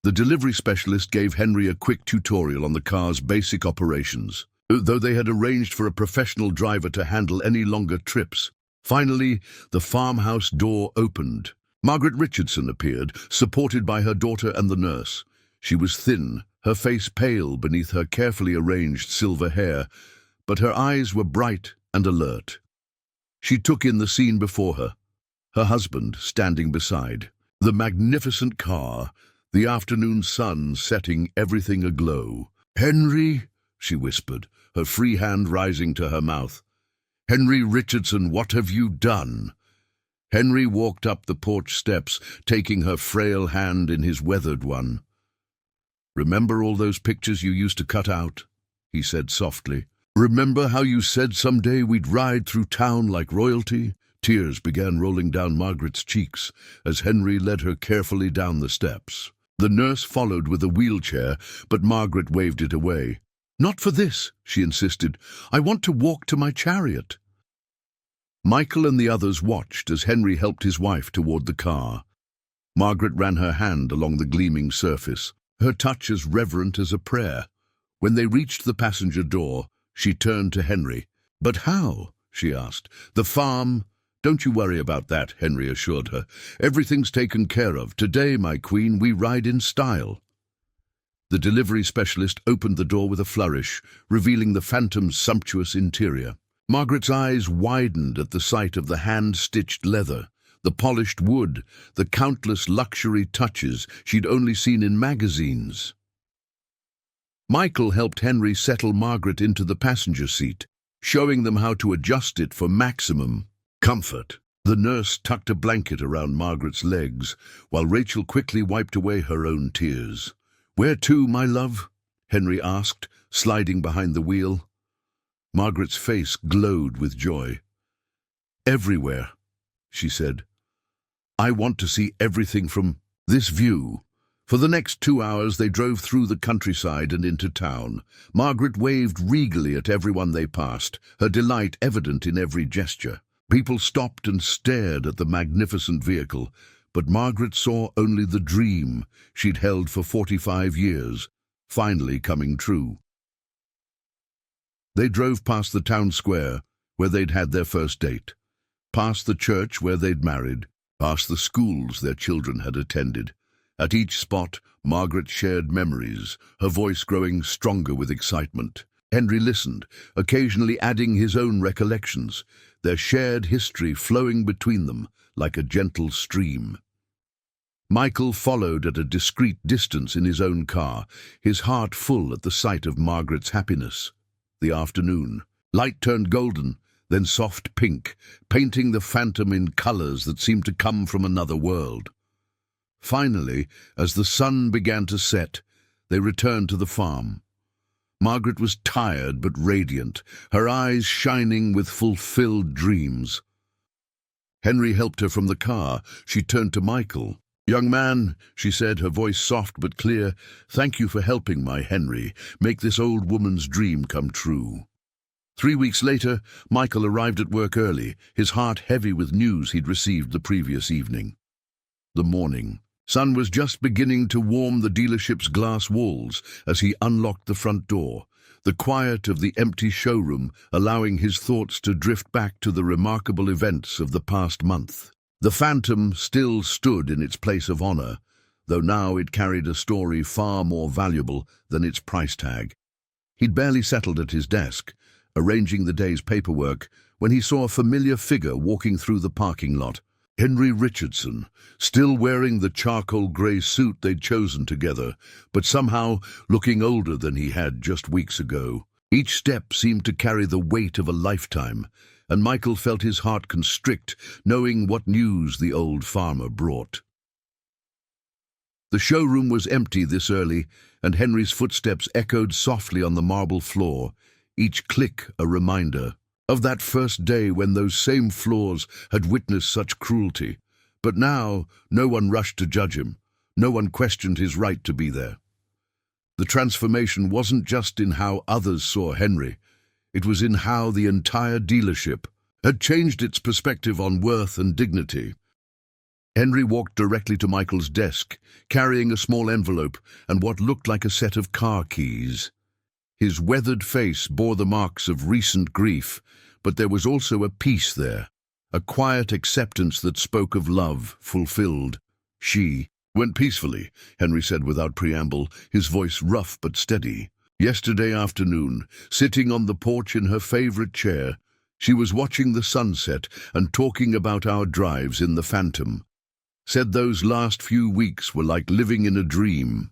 The delivery specialist gave Henry a quick tutorial on the car's basic operations, though they had arranged for a professional driver to handle any longer trips. Finally, the farmhouse door opened. Margaret Richardson appeared, supported by her daughter and the nurse. She was thin, her face pale beneath her carefully arranged silver hair, but her eyes were bright and alert. She took in the scene before her husband standing beside. The magnificent car, the afternoon sun setting everything aglow. "Henry," she whispered, her free hand rising to her mouth. "Henry Richardson, what have you done?" Henry walked up the porch steps, taking her frail hand in his weathered one. "Remember all those pictures you used to cut out?" he said softly. "Remember how you said someday we'd ride through town like royalty?" Tears began rolling down Margaret's cheeks as Henry led her carefully down the steps. The nurse followed with a wheelchair, but Margaret waved it away. "Not for this," she insisted. "I want to walk to my chariot." Michael and the others watched as Henry helped his wife toward the car. Margaret ran her hand along the gleaming surface, her touch as reverent as a prayer. When they reached the passenger door, she turned to Henry. "But how?" she asked. "The farm—" "Don't you worry about that," Henry assured her. "Everything's taken care of. Today, my queen, we ride in style." The delivery specialist opened the door with a flourish, revealing the Phantom's sumptuous interior. Margaret's eyes widened at the sight of the hand-stitched leather, the polished wood, the countless luxury touches she'd only seen in magazines. Michael helped Henry settle Margaret into the passenger seat, showing them how to adjust it for maximum comfort. The nurse tucked a blanket around Margaret's legs, while Rachel quickly wiped away her own tears. "Where to, my love?" Henry asked, sliding behind the wheel. Margaret's face glowed with joy. "Everywhere," she said. "I want to see everything from this view." For the next 2 hours they drove through the countryside and into town. Margaret waved regally at everyone they passed, her delight evident in every gesture. People stopped and stared at the magnificent vehicle, but Margaret saw only the dream she'd held for 45 years, finally coming true. They drove past the town square, where they'd had their first date, past the church where they'd married, past the schools their children had attended. At each spot, Margaret shared memories, her voice growing stronger with excitement. Henry listened, occasionally adding his own recollections, their shared history flowing between them like a gentle stream. Michael followed at a discreet distance in his own car, his heart full at the sight of Margaret's happiness. The afternoon. Light turned golden, then soft pink, painting the Phantom in colors that seemed to come from another world. Finally, as the sun began to set, they returned to the farm. Margaret was tired but radiant, her eyes shining with fulfilled dreams. Henry helped her from the car. She turned to Michael. "Young man," she said, her voice soft but clear, "thank you for helping my Henry make this old woman's dream come true." 3 weeks later, Michael arrived at work early, his heart heavy with news he'd received the previous evening. The morning. Sun was just beginning to warm the dealership's glass walls as he unlocked the front door, the quiet of the empty showroom allowing his thoughts to drift back to the remarkable events of the past month. The Phantom still stood in its place of honor, though now it carried a story far more valuable than its price tag. He'd barely settled at his desk, arranging the day's paperwork, when he saw a familiar figure walking through the parking lot. Henry Richardson, still wearing the charcoal grey suit they'd chosen together, but somehow looking older than he had just weeks ago. Each step seemed to carry the weight of a lifetime, and Michael felt his heart constrict, knowing what news the old farmer brought. The showroom was empty this early, and Henry's footsteps echoed softly on the marble floor, each click a reminder of that first day when those same floors had witnessed such cruelty. But now, no one rushed to judge him. No one questioned his right to be there. The transformation wasn't just in how others saw Henry. It was in how the entire dealership had changed its perspective on worth and dignity. Henry walked directly to Michael's desk, carrying a small envelope and what looked like a set of car keys. His weathered face bore the marks of recent grief, but there was also a peace there, a quiet acceptance that spoke of love fulfilled. She went peacefully, Henry said without preamble, his voice rough but steady. Yesterday afternoon, sitting on the porch in her favorite chair, she was watching the sunset and talking about our drives in the Phantom. Said those last few weeks were like living in a dream.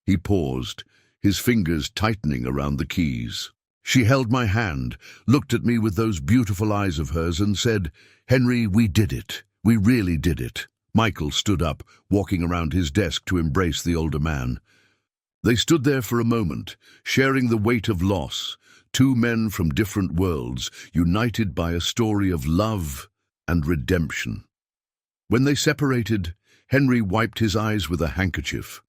He paused, his fingers tightening around the keys. She held my hand, looked at me with those beautiful eyes of hers and said, "Henry, we did it. We really did it." Michael stood up, walking around his desk to embrace the older man. They stood there for a moment, sharing the weight of loss, two men from different worlds, united by a story of love and redemption. When they separated, Henry wiped his eyes with a handkerchief,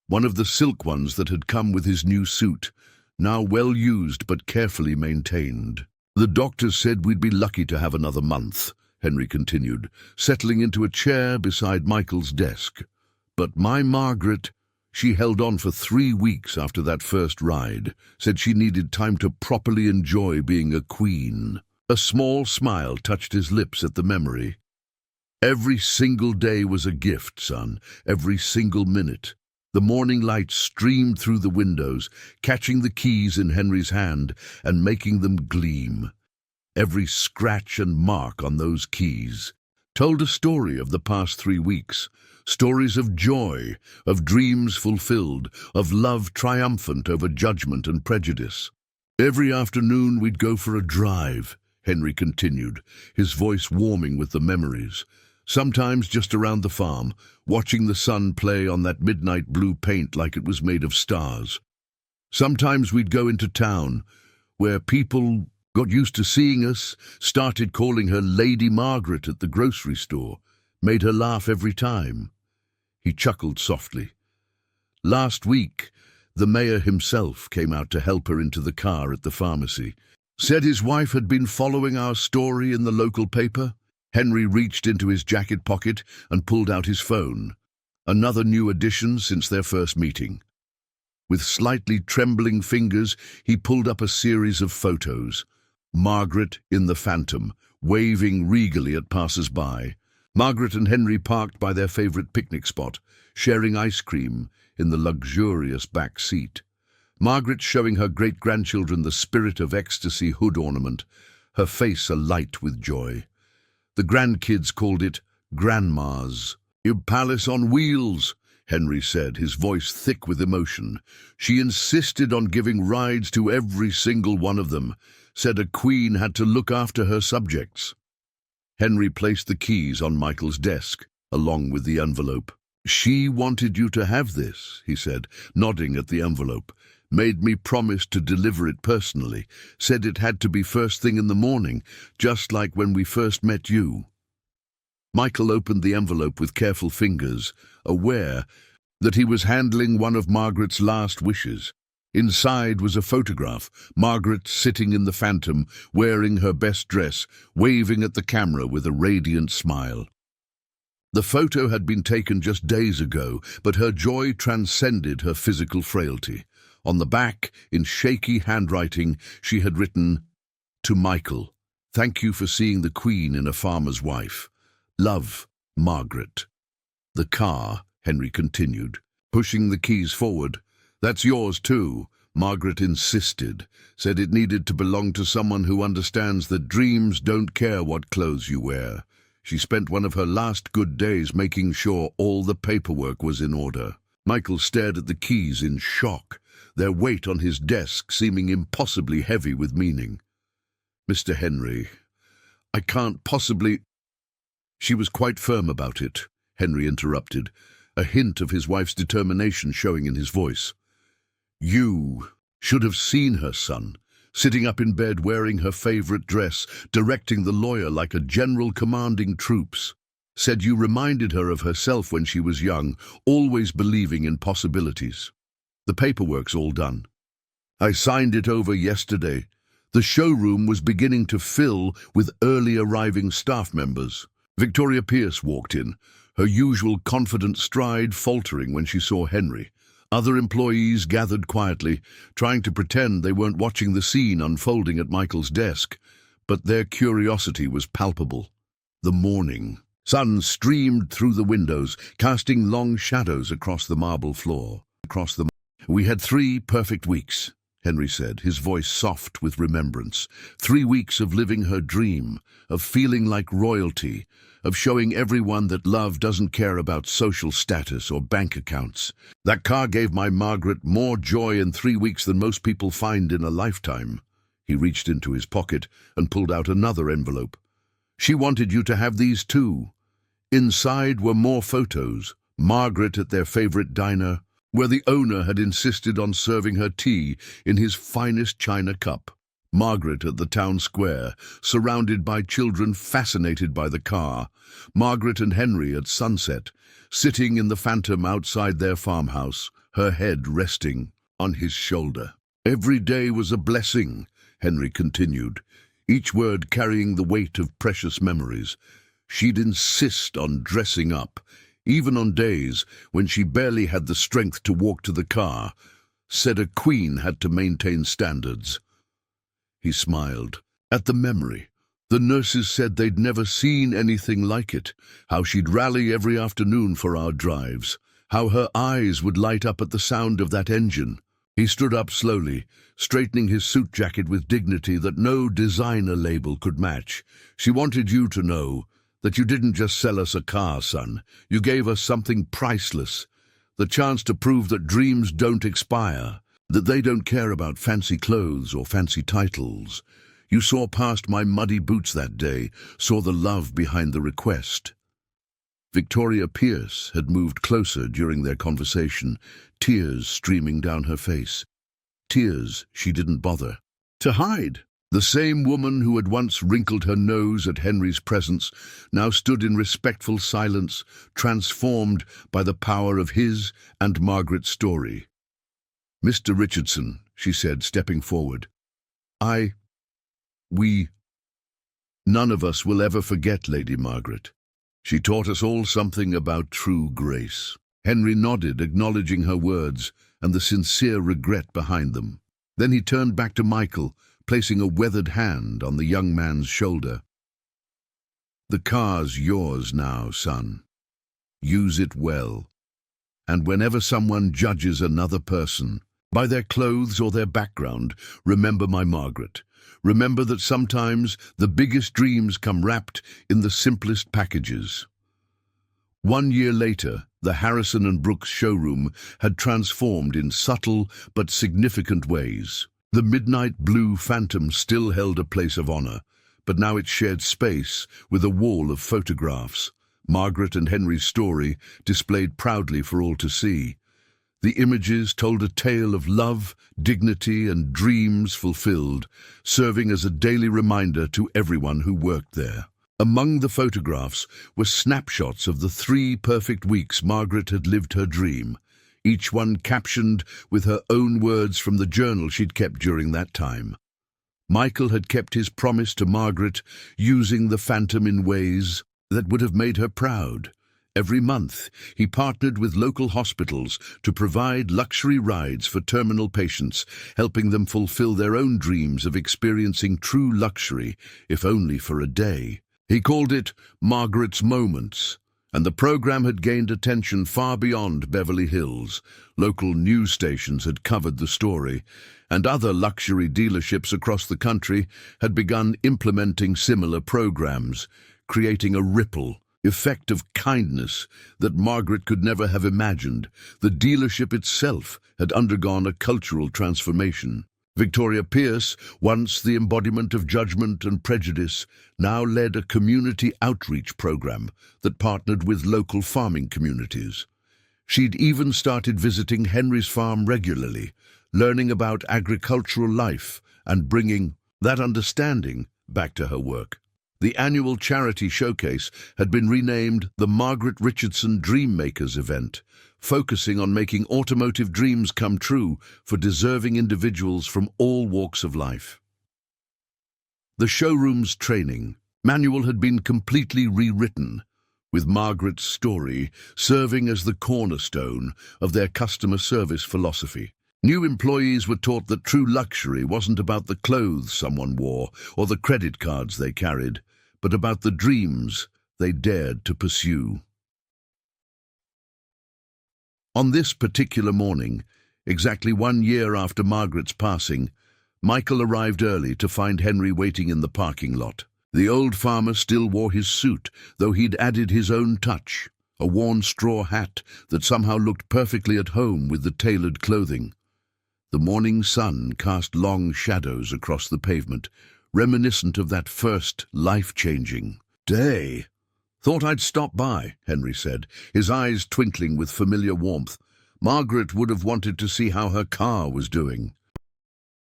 one of the silk ones that had come with his new suit, now well used but carefully maintained. "The doctors said we'd be lucky to have another month," Henry continued, settling into a chair beside Michael's desk. "But my Margaret, she held on for 3 weeks after that first ride, said she needed time to properly enjoy being a queen." A small smile touched his lips at the memory. "Every single day was a gift, son, every single minute." The morning light streamed through the windows, catching the keys in Henry's hand and making them gleam. Every scratch and mark on those keys told a story of the past 3 weeks, stories of joy, of dreams fulfilled, of love triumphant over judgment and prejudice. "Every afternoon we'd go for a drive," Henry continued, his voice warming with the memories. "Sometimes just around the farm, watching the sun play on that midnight blue paint like it was made of stars. Sometimes we'd go into town, where people got used to seeing us, started calling her Lady Margaret at the grocery store, made her laugh every time." He chuckled softly. "Last week, the mayor himself came out to help her into the car at the pharmacy. Said his wife had been following our story in the local paper." Henry reached into his jacket pocket and pulled out his phone, another new addition since their first meeting. With slightly trembling fingers, he pulled up a series of photos. Margaret in the Phantom, waving regally at passers-by. Margaret and Henry parked by their favorite picnic spot, sharing ice cream in the luxurious back seat. Margaret showing her great-grandchildren the Spirit of Ecstasy hood ornament, her face alight with joy. The grandkids called it Grandma's. "A palace on wheels," Henry said, his voice thick with emotion. "She insisted on giving rides to every single one of them, said a queen had to look after her subjects." Henry placed the keys on Michael's desk, along with the envelope. "She wanted you to have this," he said, nodding at the envelope. "Made me promise to deliver it personally. Said it had to be first thing in the morning, just like when we first met you." Michael opened the envelope with careful fingers, aware that he was handling one of Margaret's last wishes. Inside was a photograph, Margaret sitting in the Phantom, wearing her best dress, waving at the camera with a radiant smile. The photo had been taken just days ago, but her joy transcended her physical frailty. On the back, in shaky handwriting, she had written, "To Michael, thank you for seeing the Queen in A Farmer's Wife. Love, Margaret." "The car," Henry continued, pushing the keys forward. "That's yours too," Margaret insisted, said it needed to belong to someone who understands that dreams don't care what clothes you wear. She spent one of her last good days making sure all the paperwork was in order. Michael stared at the keys in shock, their weight on his desk seeming impossibly heavy with meaning. "Mr. Henry, I can't possibly—" "She was quite firm about it," Henry interrupted, a hint of his wife's determination showing in his voice. "You should have seen her, son, sitting up in bed wearing her favorite dress, directing the lawyer like a general commanding troops. Said you reminded her of herself when she was young, always believing in possibilities. The paperwork's all done. I signed it over yesterday. The showroom was beginning to fill with early arriving staff members. Victoria Pierce walked in, her usual confident stride faltering when she saw Henry. Other employees gathered quietly, trying to pretend they weren't watching the scene unfolding at Michael's desk, but their curiosity was palpable. The morning sun streamed through the windows, casting long shadows across the marble floor. We had 3 perfect weeks, Henry said, his voice soft with remembrance. 3 weeks of living her dream, of feeling like royalty, of showing everyone that love doesn't care about social status or bank accounts. That car gave my Margaret more joy in 3 weeks than most people find in a lifetime. He reached into his pocket and pulled out another envelope. She wanted you to have these too. Inside were more photos. Margaret at their favorite diner, where the owner had insisted on serving her tea in his finest china cup. Margaret at the town square, surrounded by children fascinated by the car. Margaret and Henry at sunset, sitting in the phantom outside their farmhouse, her head resting on his shoulder. Every day was a blessing, Henry continued, each word carrying the weight of precious memories. She'd insist on dressing up, even on days when she barely had the strength to walk to the car, said a queen had to maintain standards. He smiled at the memory. The nurses said they'd never seen anything like it, how she'd rally every afternoon for our drives, how her eyes would light up at the sound of that engine. He stood up slowly, straightening his suit jacket with dignity that no designer label could match. She wanted you to know that you didn't just sell us a car, son. You gave us something priceless, the chance to prove that dreams don't expire, that they don't care about fancy clothes or fancy titles. You saw past my muddy boots that day, saw the love behind the request. Victoria Pierce had moved closer during their conversation, tears streaming down her face. Tears she didn't bother to hide. The same woman who had once wrinkled her nose at Henry's presence now stood in respectful silence, transformed by the power of his and Margaret's story. "Mr. Richardson," she said, stepping forward, none of us will ever forget Lady Margaret. She taught us all something about true grace." Henry nodded, acknowledging her words and the sincere regret behind them. Then he turned back to Michael, placing a weathered hand on the young man's shoulder. "The car's yours now, son. Use it well. And whenever someone judges another person by their clothes or their background, remember my Margaret. Remember that sometimes the biggest dreams come wrapped in the simplest packages." 1 year later, the Harrison and Brooks showroom had transformed in subtle but significant ways. The midnight blue Phantom still held a place of honor, but now it shared space with a wall of photographs. Margaret and Henry's story displayed proudly for all to see. The images told a tale of love, dignity, and dreams fulfilled, serving as a daily reminder to everyone who worked there. Among the photographs were snapshots of the 3 perfect weeks Margaret had lived her dream, each one captioned with her own words from the journal she'd kept during that time. Michael had kept his promise to Margaret, using the Phantom in ways that would have made her proud. Every month, he partnered with local hospitals to provide luxury rides for terminal patients, helping them fulfill their own dreams of experiencing true luxury, if only for a day. He called it Margaret's Moments, and the program had gained attention far beyond Beverly Hills. Local news stations had covered the story, and other luxury dealerships across the country had begun implementing similar programs, creating a ripple effect of kindness that Margaret could never have imagined. The dealership itself had undergone a cultural transformation. Victoria Pierce, once the embodiment of judgment and prejudice, now led a community outreach program that partnered with local farming communities. She'd even started visiting Henry's farm regularly, learning about agricultural life and bringing that understanding back to her work. The annual charity showcase had been renamed the Margaret Richardson Dreammakers event, focusing on making automotive dreams come true for deserving individuals from all walks of life. The showroom's training manual had been completely rewritten, with Margaret's story serving as the cornerstone of their customer service philosophy. New employees were taught that true luxury wasn't about the clothes someone wore or the credit cards they carried, but about the dreams they dared to pursue. On this particular morning, exactly 1 year after Margaret's passing, Michael arrived early to find Henry waiting in the parking lot. The old farmer still wore his suit, though he'd added his own touch, a worn straw hat that somehow looked perfectly at home with the tailored clothing. The morning sun cast long shadows across the pavement, reminiscent of that first life-changing day. "Thought I'd stop by," Henry said, his eyes twinkling with familiar warmth. Margaret would have wanted to see how her car was doing.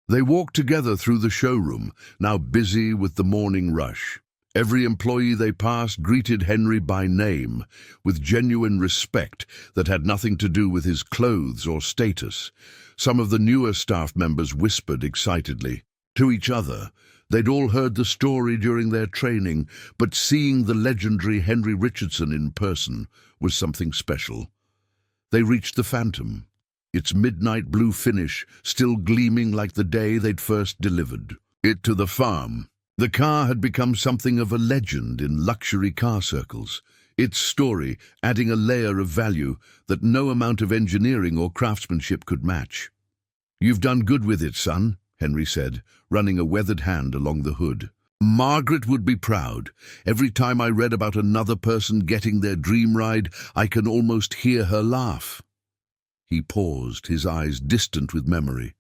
They walked together through the showroom, now busy with the morning rush. Every employee they passed greeted Henry by name, with genuine respect that had nothing to do with his clothes or status. Some of the newer staff members whispered excitedly to each other. They'd all heard the story during their training, but seeing the legendary Henry Richardson in person was something special. They reached the Phantom, its midnight blue finish still gleaming like the day they'd first delivered it to the farm. The car had become something of a legend in luxury car circles, its story adding a layer of value that no amount of engineering or craftsmanship could match. "You've done good with it, son," Henry said, running a weathered hand along the hood. "Margaret would be proud. Every time I read about another person getting their dream ride, I can almost hear her laugh." He paused, his eyes distant with memory.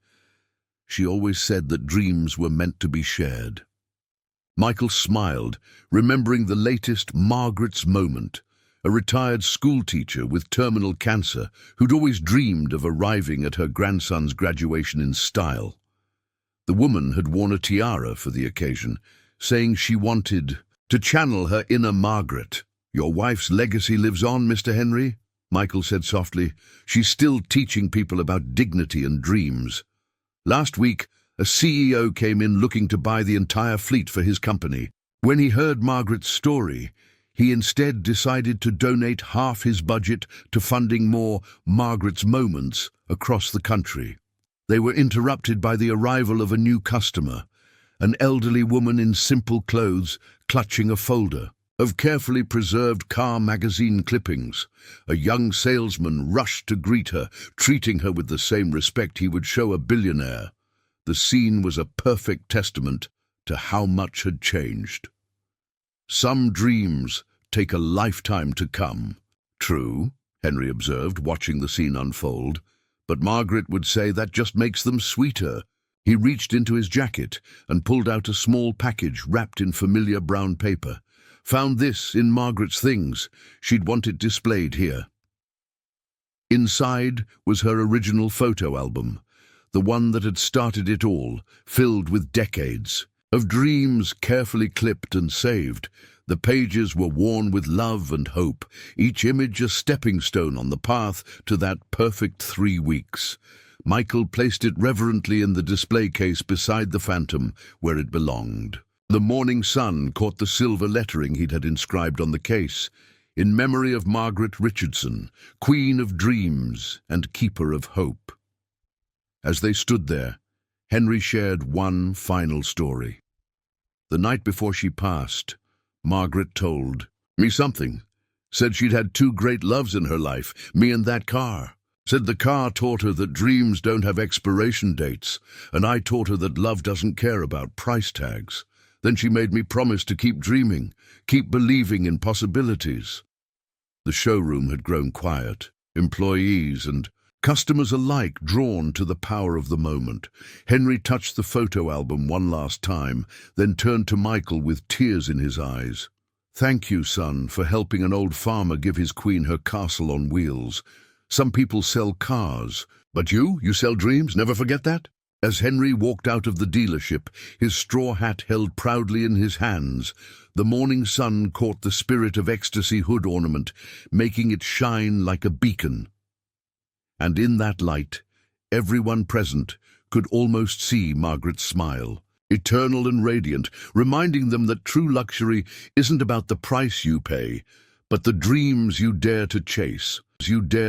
She always said that dreams were meant to be shared. Michael smiled, remembering the latest Margaret's moment, a retired schoolteacher with terminal cancer who'd always dreamed of arriving at her grandson's graduation in style. The woman had worn a tiara for the occasion, saying she wanted to channel her inner Margaret. "Your wife's legacy lives on, Mr. Henry," Michael said softly. "She's still teaching people about dignity and dreams. Last week, a CEO came in looking to buy the entire fleet for his company. When he heard Margaret's story, he instead decided to donate half his budget to funding more Margaret's moments across the country." They were interrupted by the arrival of a new customer, an elderly woman in simple clothes clutching a folder of carefully preserved car magazine clippings. A young salesman rushed to greet her, treating her with the same respect he would show a billionaire. The scene was a perfect testament to how much had changed. "Some dreams take a lifetime to come." "True," Henry observed, watching the scene unfold, "but Margaret would say that just makes them sweeter." He reached into his jacket and pulled out a small package wrapped in familiar brown paper. "Found this in Margaret's things. She'd want it displayed here." Inside was her original photo album, the one that had started it all, filled with decades of dreams carefully clipped and saved. The pages were worn with love and hope, each image a stepping stone on the path to that perfect 3 weeks. Michael placed it reverently in the display case beside the Phantom, where it belonged. The morning sun caught the silver lettering he'd had inscribed on the case, "In memory of Margaret Richardson, Queen of Dreams and Keeper of Hope." As they stood there, Henry shared one final story. The night before she passed, Margaret told me something. Said she'd had 2 great loves in her life, me and that car. Said the car taught her that dreams don't have expiration dates, and I taught her that love doesn't care about price tags. Then she made me promise to keep dreaming, keep believing in possibilities. The showroom had grown quiet, employees and customers alike drawn to the power of the moment. Henry touched the photo album one last time, then turned to Michael with tears in his eyes. "Thank you, son, for helping an old farmer give his queen her castle on wheels. Some people sell cars, but you sell dreams, never forget that." As Henry walked out of the dealership, his straw hat held proudly in his hands, the morning sun caught the Spirit of Ecstasy hood ornament, making it shine like a beacon. And in that light, everyone present could almost see Margaret's smile. eternal and radiant, reminding them that true luxury isn't about the price you pay, but the dreams you dare to chase. You dare